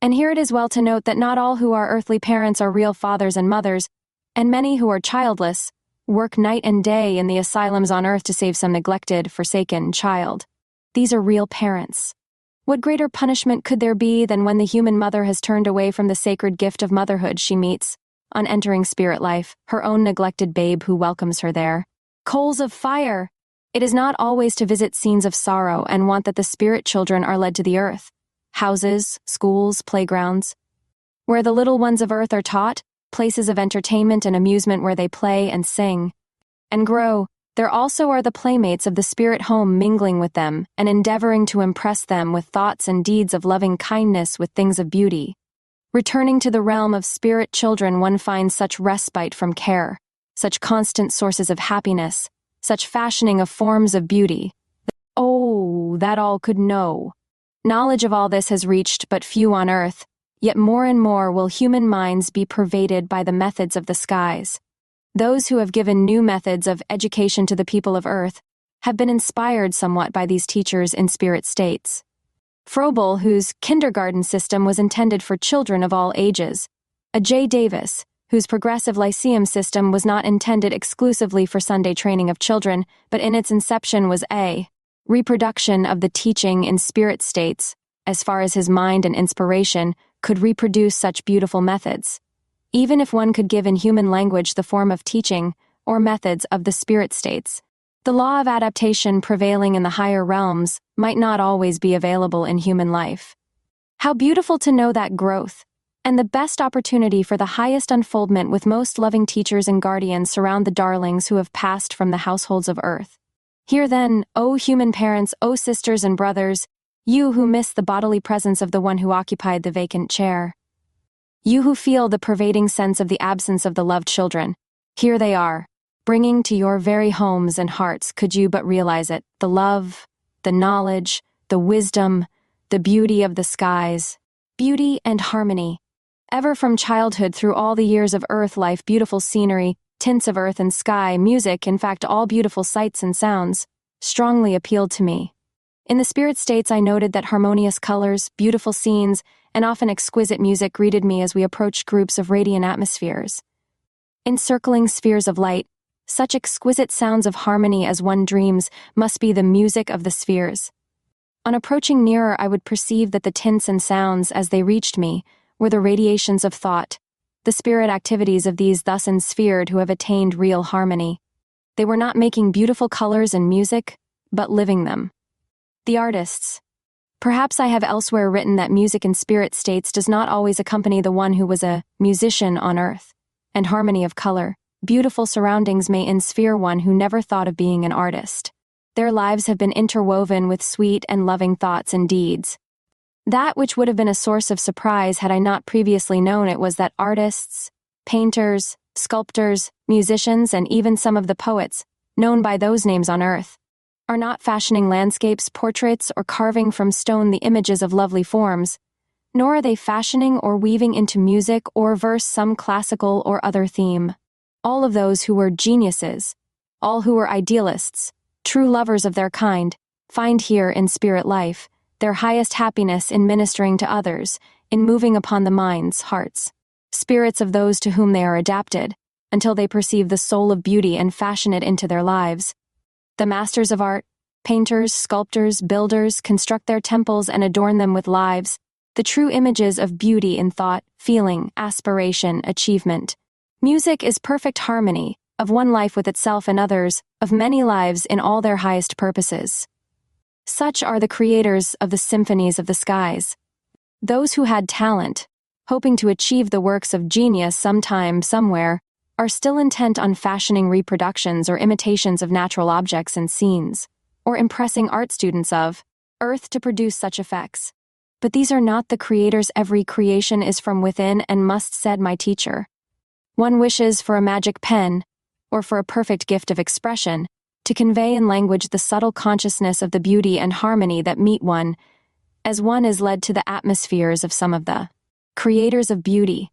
And here it is well to note that not all who are earthly parents are real fathers and mothers, and many who are childless work night and day in the asylums on earth to save some neglected, forsaken child. These are real parents. What greater punishment could there be than when the human mother has turned away from the sacred gift of motherhood she meets, on entering spirit life, her own neglected babe who welcomes her there? Coals of fire! It is not always to visit scenes of sorrow and want that the spirit children are led to the earth, houses, schools, playgrounds, where the little ones of earth are taught, places of entertainment and amusement where they play and sing and grow. There also are the playmates of the spirit home mingling with them and endeavoring to impress them with thoughts and deeds of loving kindness with things of beauty. Returning to the realm of spirit children, one finds such respite from care, such constant sources of happiness, such fashioning of forms of beauty. Oh, that all could know. Knowledge of all this has reached but few on earth, yet more and more will human minds be pervaded by the methods of the skies. Those who have given new methods of education to the people of earth have been inspired somewhat by these teachers in spirit states. Froebel, whose kindergarten system was intended for children of all ages, a J. Davis, whose progressive lyceum system was not intended exclusively for Sunday training of children, but in its inception was a reproduction of the teaching in spirit states, as far as his mind and inspiration could reproduce such beautiful methods. Even if one could give in human language the form of teaching or methods of the spirit states, the law of adaptation prevailing in the higher realms might not always be available in human life. How beautiful to know that growth and the best opportunity for the highest unfoldment with most loving teachers and guardians surround the darlings who have passed from the households of earth. Here then, O human parents, O sisters and brothers, you who miss the bodily presence of the one who occupied the vacant chair. You who feel the pervading sense of the absence of the loved children, here they are, bringing to your very homes and hearts, could you but realize it, the love, the knowledge, the wisdom, the beauty of the skies, beauty and harmony. Ever from childhood through all the years of earth life, beautiful scenery, tints of earth and sky, music, in fact all beautiful sights and sounds, strongly appealed to me. In the spirit states I noted that harmonious colors, beautiful scenes, and often exquisite music greeted me as we approached groups of radiant atmospheres. Encircling spheres of light, such exquisite sounds of harmony as one dreams must be the music of the spheres. On approaching nearer, I would perceive that the tints and sounds, as they reached me, were the radiations of thought, the spirit activities of these thus ensphered who have attained real harmony. They were not making beautiful colors and music, but living them. The artists. Perhaps I have elsewhere written that music in spirit states does not always accompany the one who was a musician on earth, and harmony of color. Beautiful surroundings may ensphere one who never thought of being an artist. Their lives have been interwoven with sweet and loving thoughts and deeds. That which would have been a source of surprise had I not previously known it was that artists, painters, sculptors, musicians, and even some of the poets, known by those names on earth, are not fashioning landscapes, portraits, or carving from stone the images of lovely forms, nor are they fashioning or weaving into music or verse some classical or other theme. All of those who were geniuses, all who were idealists, true lovers of their kind, find here in spirit life their highest happiness in ministering to others, in moving upon the minds, hearts, spirits of those to whom they are adapted, until they perceive the soul of beauty and fashion it into their lives. The masters of art, painters, sculptors, builders, construct their temples and adorn them with lives, the true images of beauty in thought, feeling, aspiration, achievement. Music is perfect harmony, of one life with itself and others, of many lives in all their highest purposes. Such are the creators of the symphonies of the skies. Those who had talent, hoping to achieve the works of genius sometime, somewhere, are still intent on fashioning reproductions or imitations of natural objects and scenes, or impressing art students of earth to produce such effects. But these are not the creators. Every creation is from within and must, said my teacher. One wishes for a magic pen, or for a perfect gift of expression, to convey in language the subtle consciousness of the beauty and harmony that meet one, as one is led to the atmospheres of some of the creators of beauty.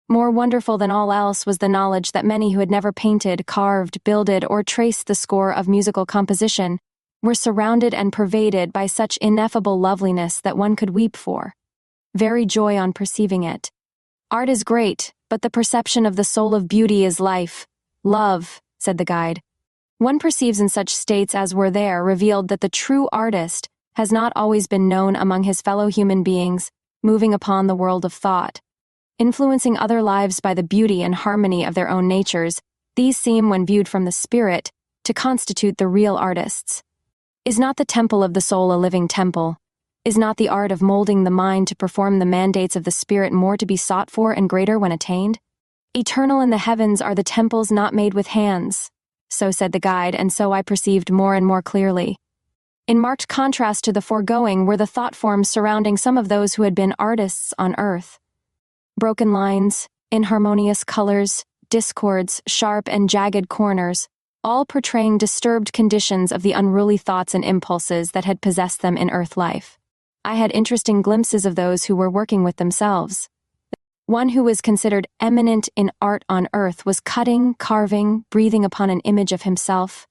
More wonderful than all else was the knowledge that many who had never painted, carved, builded, or traced the score of musical composition were surrounded and pervaded by such ineffable loveliness that one could weep for very joy on perceiving it. Art is great, but the perception of the soul of beauty is life. Love, said the guide. One perceives in such states as were there revealed that the true artist has not always been known among his fellow human beings, moving upon the world of thought. Influencing other lives by the beauty and harmony of their own natures, these seem, when viewed from the spirit, to constitute the real artists. Is not the temple of the soul a living temple? Is not the art of molding the mind to perform the mandates of the spirit more to be sought for and greater when attained? Eternal in the heavens are the temples not made with hands. So said the guide, and so I perceived more and more clearly. In marked contrast to the foregoing were the thought forms surrounding some of those who had been artists on earth. Broken lines, inharmonious colors, discords, sharp and jagged corners, all portraying disturbed conditions of the unruly thoughts and impulses that had possessed them in earth life. I had interesting glimpses of those who were working with themselves. One who was considered eminent in art on earth was cutting, carving, breathing upon an image of himself.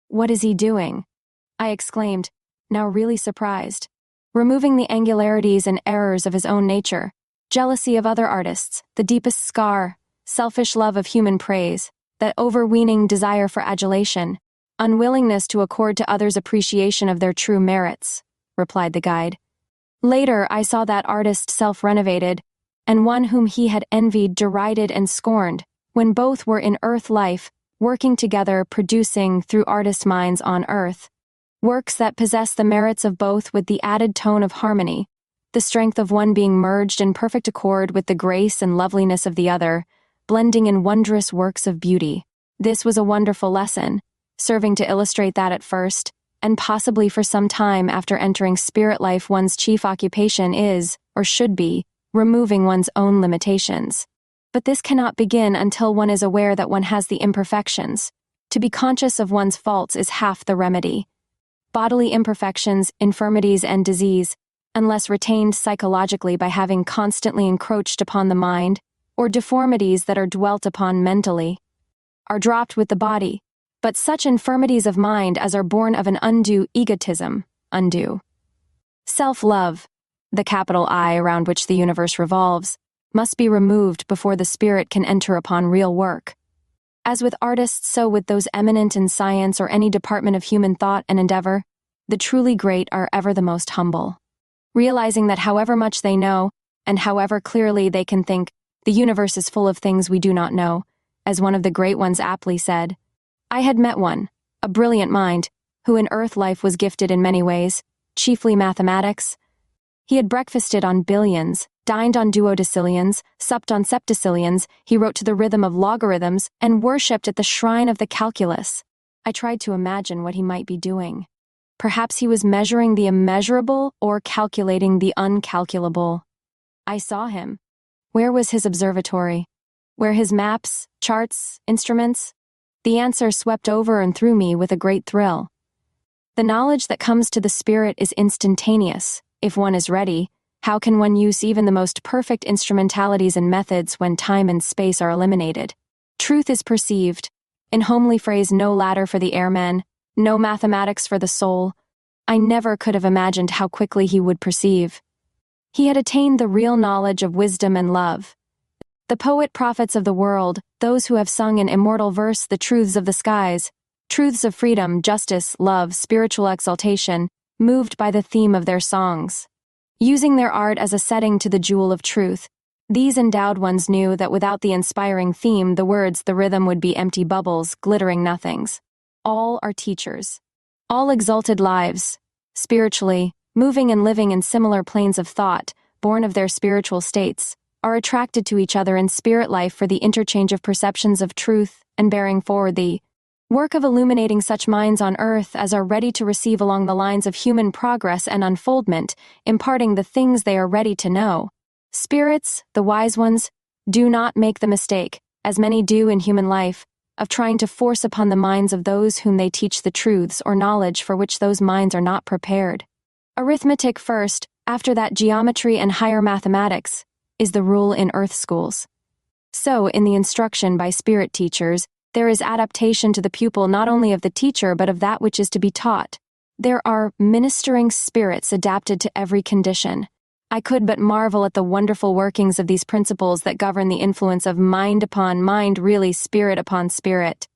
"What is he doing?" I exclaimed, now really surprised. "Removing the angularities and errors of his own nature, jealousy of other artists, the deepest scar, selfish love of human praise, that overweening desire for adulation, unwillingness to accord to others appreciation of their true merits," replied the guide. Later, I saw that artist self-renovated, and one whom he had envied, derided, and scorned, when both were in earth life, working together, producing, through artist minds on earth, works that possess the merits of both with the added tone of harmony, the strength of one being merged in perfect accord with the grace and loveliness of the other, blending in wondrous works of beauty. This was a wonderful lesson, serving to illustrate that at first, and possibly for some time after entering spirit life, one's chief occupation is, or should be, removing one's own limitations. But this cannot begin until one is aware that one has the imperfections. To be conscious of one's faults is half the remedy. Bodily imperfections, infirmities, and disease, unless retained psychologically by having constantly encroached upon the mind, or deformities that are dwelt upon mentally, are dropped with the body. But such infirmities of mind as are born of an undue egotism, undue self-love, the capital I around which the universe revolves, must be removed before the spirit can enter upon real work. As with artists, so with those eminent in science or any department of human thought and endeavor, the truly great are ever the most humble. Realizing that however much they know, and however clearly they can think, the universe is full of things we do not know, as one of the great ones aptly said. I had met one, a brilliant mind, who in earth life was gifted in many ways, chiefly mathematics. He had breakfasted on billions, dined on duodecillions, supped on septicillions, he wrote to the rhythm of logarithms, and worshipped at the shrine of the calculus. I tried to imagine what he might be doing. Perhaps he was measuring the immeasurable or calculating the uncalculable. I saw him. Where was his observatory? Where his maps, charts, instruments? The answer swept over and through me with a great thrill. The knowledge that comes to the spirit is instantaneous. If one is ready, how can one use even the most perfect instrumentalities and methods when time and space are eliminated? Truth is perceived. In homely phrase, no ladder for the airmen, no mathematics for the soul. I never could have imagined how quickly he would perceive. He had attained the real knowledge of wisdom and love. The poet-prophets of the world, those who have sung in immortal verse the truths of the skies, truths of freedom, justice, love, spiritual exaltation, moved by the theme of their songs. Using their art as a setting to the jewel of truth, these endowed ones knew that without the inspiring theme, the words, the rhythm would be empty bubbles, glittering nothings. All are teachers. All exalted lives, spiritually, moving and living in similar planes of thought, born of their spiritual states, are attracted to each other in spirit life for the interchange of perceptions of truth and bearing forward the work of illuminating such minds on earth as are ready to receive along the lines of human progress and unfoldment, imparting the things they are ready to know. Spirits, the wise ones, do not make the mistake, as many do in human life, of trying to force upon the minds of those whom they teach the truths or knowledge for which those minds are not prepared. Arithmetic first, after that geometry and higher mathematics, is the rule in earth schools. So, in the instruction by spirit teachers, there is adaptation to the pupil not only of the teacher but of that which is to be taught. There are ministering spirits adapted to every condition. I could but marvel at the wonderful workings of these principles that govern the influence of mind upon mind, really spirit upon spirit.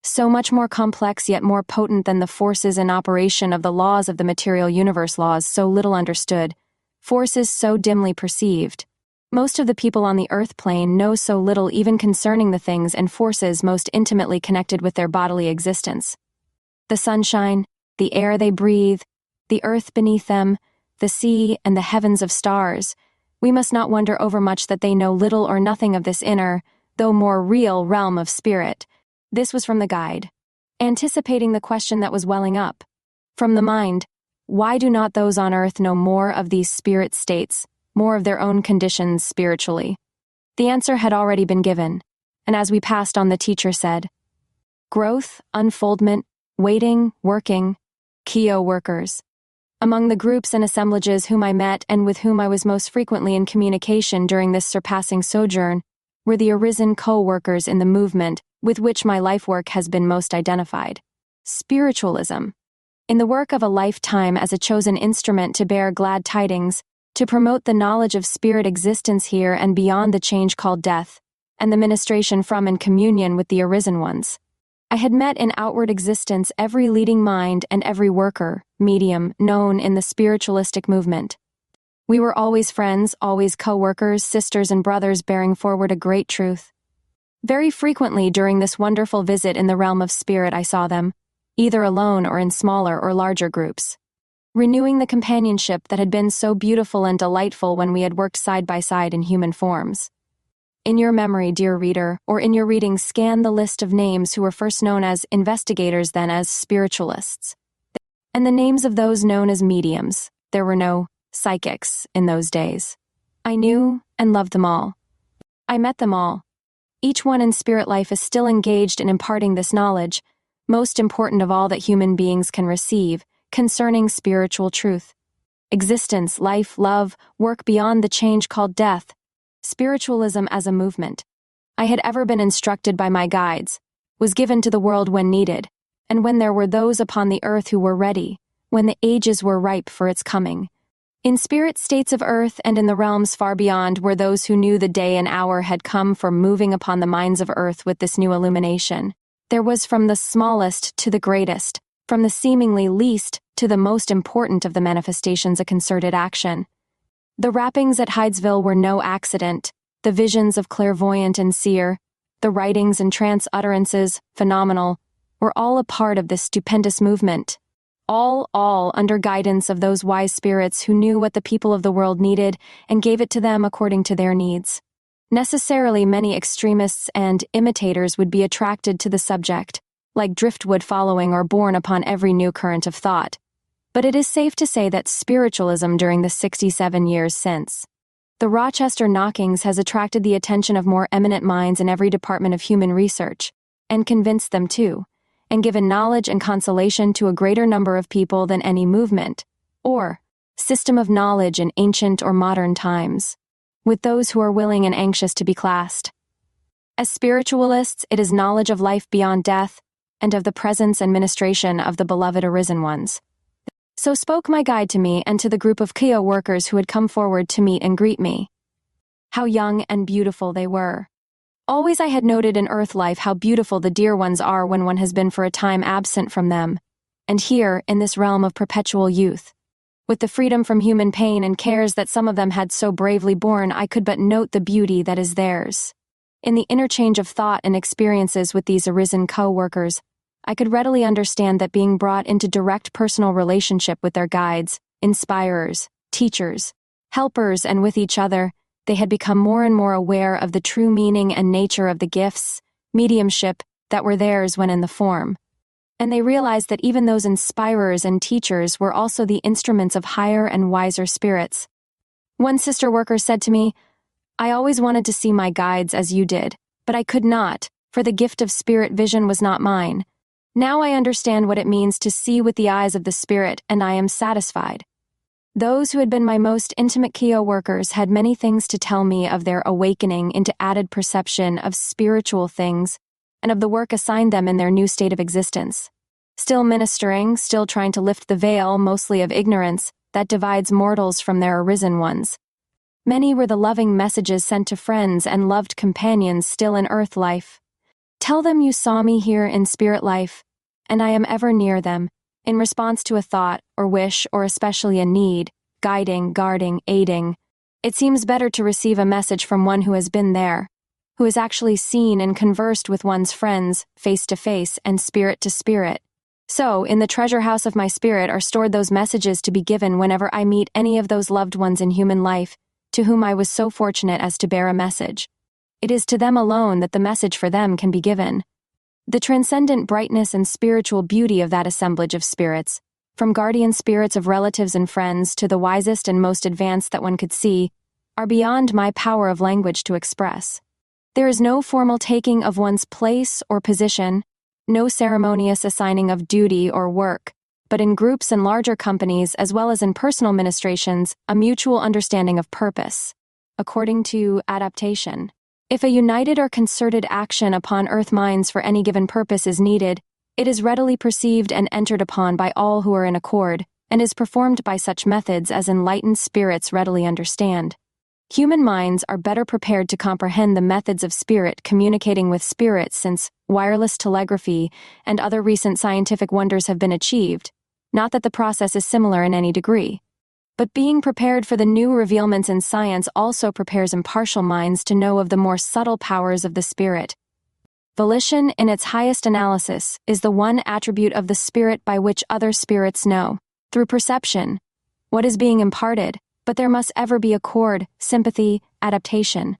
So much more complex yet more potent than the forces in operation of the laws of the material universe, laws so little understood, forces so dimly perceived. Most of the people on the earth plane know so little even concerning the things and forces most intimately connected with their bodily existence. The sunshine, the air they breathe, the earth beneath them, the sea, and the heavens of stars. We must not wonder overmuch that they know little or nothing of this inner, though more real, realm of spirit. This was from the guide. Anticipating the question that was welling up. From the mind, why do not those on earth know more of these spirit states, more of their own conditions spiritually? The answer had already been given, and as we passed on, the teacher said, "Growth, unfoldment, waiting, working, Kyo workers." Among the groups and assemblages whom I met and with whom I was most frequently in communication during this surpassing sojourn were the arisen co-workers in the movement with which my life work has been most identified. Spiritualism. In the work of a lifetime as a chosen instrument to bear glad tidings, to promote the knowledge of spirit existence here and beyond the change called death, and the ministration from and communion with the arisen ones. I had met in outward existence every leading mind and every worker, medium, known in the spiritualistic movement. We were always friends, always co-workers, sisters and brothers bearing forward a great truth. Very frequently during this wonderful visit in the realm of spirit I saw them, either alone or in smaller or larger groups, renewing the companionship that had been so beautiful and delightful when we had worked side by side in human forms. In your memory, dear reader, or in your reading, scan the list of names who were first known as investigators, then as spiritualists, and the names of those known as mediums. There were no psychics in those days. I knew and loved them all. I met them all. Each one in spirit life is still engaged in imparting this knowledge, most important of all that human beings can receive, concerning spiritual truth. Existence, life, love, work beyond the change called death. Spiritualism as a movement. I had ever been instructed by my guides, was given to the world when needed, and when there were those upon the earth who were ready, when the ages were ripe for its coming. In spirit states of earth and in the realms far beyond were those who knew the day and hour had come for moving upon the minds of earth with this new illumination. There was from the smallest to the greatest, from the seemingly least to the most important of the manifestations a concerted action. The rappings at Hydesville were no accident, the visions of clairvoyant and seer, the writings and trance utterances, phenomenal, were all a part of this stupendous movement. All under guidance of those wise spirits who knew what the people of the world needed and gave it to them according to their needs. Necessarily many extremists and imitators would be attracted to the subject, like driftwood following or borne upon every new current of thought. But it is safe to say that spiritualism during the 67 years since the Rochester knockings has attracted the attention of more eminent minds in every department of human research, and convinced them too, and given knowledge and consolation to a greater number of people than any movement, or system of knowledge in ancient or modern times, with those who are willing and anxious to be classed. As spiritualists, it is knowledge of life beyond death, and of the presence and ministration of the beloved arisen ones. So spoke my guide to me and to the group of Kyo workers who had come forward to meet and greet me. How young and beautiful they were. Always I had noted in earth life how beautiful the dear ones are when one has been for a time absent from them, and here, in this realm of perpetual youth, with the freedom from human pain and cares that some of them had so bravely borne, I could but note the beauty that is theirs. In the interchange of thought and experiences with these arisen co-workers, I could readily understand that being brought into direct personal relationship with their guides, inspirers, teachers, helpers, and with each other, they had become more and more aware of the true meaning and nature of the gifts, mediumship, that were theirs when in the form. And they realized that even those inspirers and teachers were also the instruments of higher and wiser spirits. One sister worker said to me, "I always wanted to see my guides as you did, but I could not, for the gift of spirit vision was not mine. Now I understand what it means to see with the eyes of the spirit, and I am satisfied." Those who had been my most intimate Kyo workers had many things to tell me of their awakening into added perception of spiritual things and of the work assigned them in their new state of existence. Still ministering, still trying to lift the veil, mostly of ignorance, that divides mortals from their arisen ones. Many were the loving messages sent to friends and loved companions still in earth life. Tell them you saw me here in spirit life, and I am ever near them, in response to a thought or wish or especially a need, guiding, guarding, aiding. It seems better to receive a message from one who has been there, who has actually seen and conversed with one's friends, face to face and spirit to spirit. So, in the treasure house of my spirit are stored those messages to be given whenever I meet any of those loved ones in human life, to whom I was so fortunate as to bear a message. It is to them alone that the message for them can be given. The transcendent brightness and spiritual beauty of that assemblage of spirits, from guardian spirits of relatives and friends to the wisest and most advanced that one could see, are beyond my power of language to express. There is no formal taking of one's place or position, no ceremonious assigning of duty or work, but in groups and larger companies as well as in personal ministrations, a mutual understanding of purpose. According to adaptation, if a united or concerted action upon earth minds for any given purpose is needed, it is readily perceived and entered upon by all who are in accord, and is performed by such methods as enlightened spirits readily understand. Human minds are better prepared to comprehend the methods of spirit communicating with spirits since wireless telegraphy and other recent scientific wonders have been achieved, not that the process is similar in any degree. But being prepared for the new revealments in science also prepares impartial minds to know of the more subtle powers of the spirit. Volition, in its highest analysis, is the one attribute of the spirit by which other spirits know, through perception, what is being imparted, but there must ever be accord, sympathy, adaptation.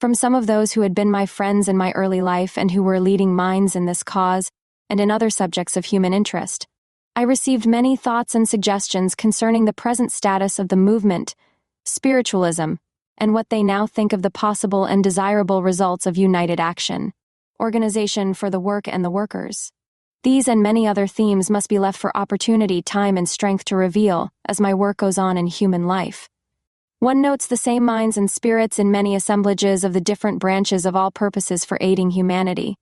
From some of those who had been my friends in my early life and who were leading minds in this cause and in other subjects of human interest, I received many thoughts and suggestions concerning the present status of the movement, spiritualism, and what they now think of the possible and desirable results of united action, organization for the work and the workers. These and many other themes must be left for opportunity, time, and strength to reveal as my work goes on in human life. One notes the same minds and spirits in many assemblages of the different branches of all purposes for aiding humanity.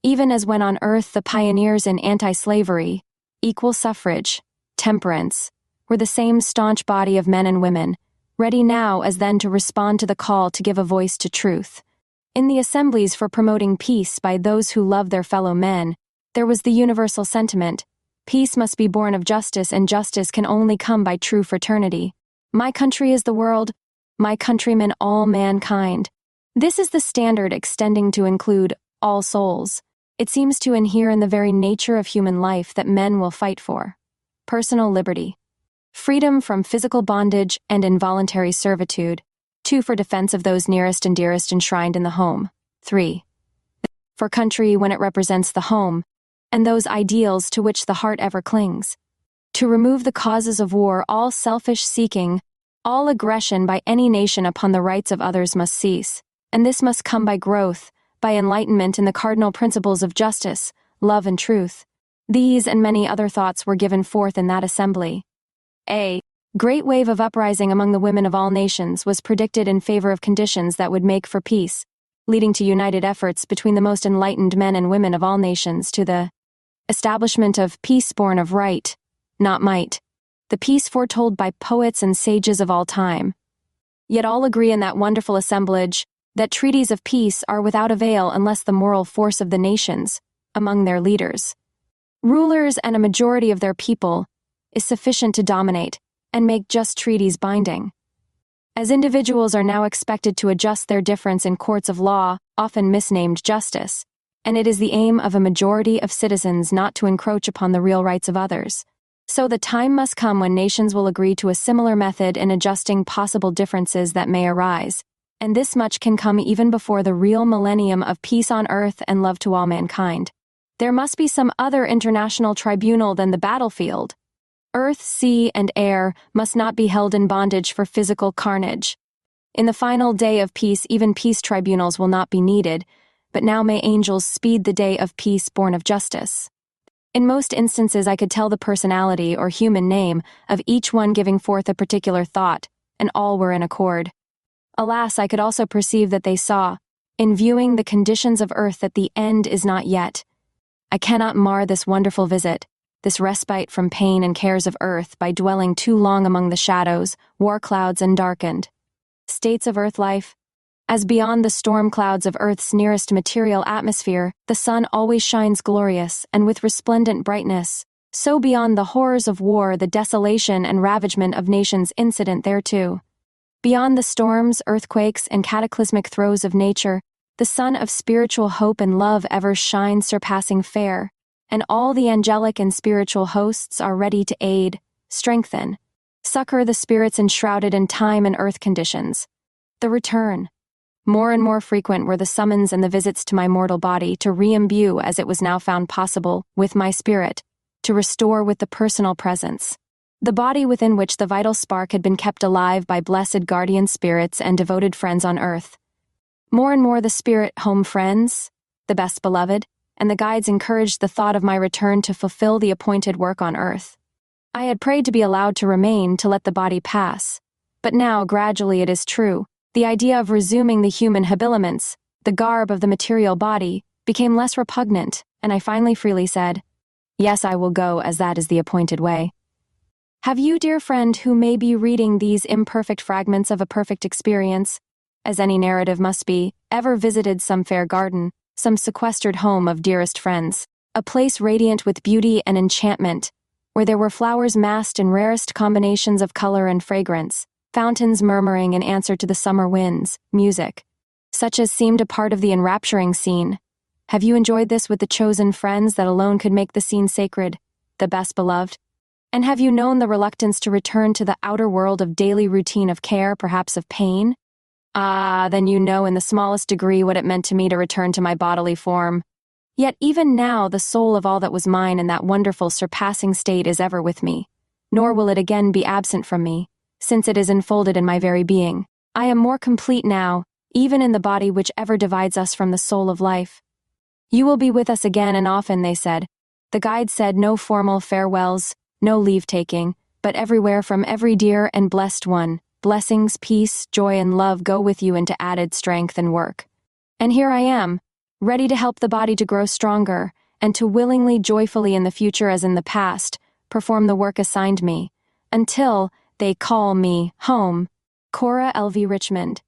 Even as when on earth the pioneers in anti-slavery, equal suffrage, temperance, were the same staunch body of men and women, ready now as then to respond to the call to give a voice to truth. In the assemblies for promoting peace by those who love their fellow men, there was the universal sentiment, peace must be born of justice and justice can only come by true fraternity. My country is the world, my countrymen all mankind. This is the standard extending to include all souls. It seems to inhere in the very nature of human life that men will fight for. Personal liberty. Freedom from physical bondage and involuntary servitude. 2. For defense of those nearest and dearest enshrined in the home. 3. For country when it represents the home, and those ideals to which the heart ever clings. To remove the causes of war, all selfish seeking, all aggression by any nation upon the rights of others must cease, and this must come by growth, by enlightenment in the cardinal principles of justice, love and truth. These and many other thoughts were given forth in that assembly. A great wave of uprising among the women of all nations was predicted in favor of conditions that would make for peace, leading to united efforts between the most enlightened men and women of all nations to the establishment of peace born of right, not might, the peace foretold by poets and sages of all time. Yet all agree in that wonderful assemblage that treaties of peace are without avail unless the moral force of the nations, among their leaders, rulers and a majority of their people, is sufficient to dominate and make just treaties binding. As individuals are now expected to adjust their difference in courts of law, often misnamed justice, and it is the aim of a majority of citizens not to encroach upon the real rights of others. So the time must come when nations will agree to a similar method in adjusting possible differences that may arise, and this much can come even before the real millennium of peace on earth and love to all mankind. There must be some other international tribunal than the battlefield. Earth, sea, and air must not be held in bondage for physical carnage. In the final day of peace, even peace tribunals will not be needed, but now may angels speed the day of peace born of justice. In most instances I could tell the personality or human name of each one giving forth a particular thought, and all were in accord. Alas, I could also perceive that they saw, in viewing the conditions of earth, that the end is not yet. I cannot mar this wonderful visit, this respite from pain and cares of earth, by dwelling too long among the shadows, war clouds, and darkened states of earth life. As beyond the storm clouds of earth's nearest material atmosphere, the sun always shines glorious and with resplendent brightness, so beyond the horrors of war, the desolation and ravagement of nations incident thereto. Beyond the storms, earthquakes, and cataclysmic throes of nature, the sun of spiritual hope and love ever shines surpassing fair, and all the angelic and spiritual hosts are ready to aid, strengthen, succor the spirits enshrouded in time and earth conditions. The return. More and more frequent were the summons and the visits to my mortal body to re-imbue, as it was now found possible, with my spirit, to restore with the personal presence. The body within which the vital spark had been kept alive by blessed guardian spirits and devoted friends on earth. More and more the spirit home friends, the best beloved, and the guides encouraged the thought of my return to fulfill the appointed work on earth. I had prayed to be allowed to remain, to let the body pass. But now, gradually it is true, the idea of resuming the human habiliments, the garb of the material body, became less repugnant, and I finally freely said, "Yes, I will go, as that is the appointed way." Have you, dear friend, who may be reading these imperfect fragments of a perfect experience, as any narrative must be, ever visited some fair garden, some sequestered home of dearest friends, a place radiant with beauty and enchantment, where there were flowers massed in rarest combinations of color and fragrance, fountains murmuring in answer to the summer winds, music, such as seemed a part of the enrapturing scene? Have you enjoyed this with the chosen friends that alone could make the scene sacred, the best beloved? And have you known the reluctance to return to the outer world of daily routine of care, perhaps of pain? Ah, then you know in the smallest degree what it meant to me to return to my bodily form. Yet even now the soul of all that was mine in that wonderful surpassing state is ever with me, nor will it again be absent from me, since it is enfolded in my very being. I am more complete now, even in the body which ever divides us from the soul of life. You will be with us again and often, they said. The guide said no formal farewells, no leave-taking, but everywhere from every dear and blessed one, blessings, peace, joy, and love go with you into added strength and work. And here I am, ready to help the body to grow stronger, and to willingly, joyfully in the future as in the past, perform the work assigned me, until they call me home. Cora L.V. Richmond.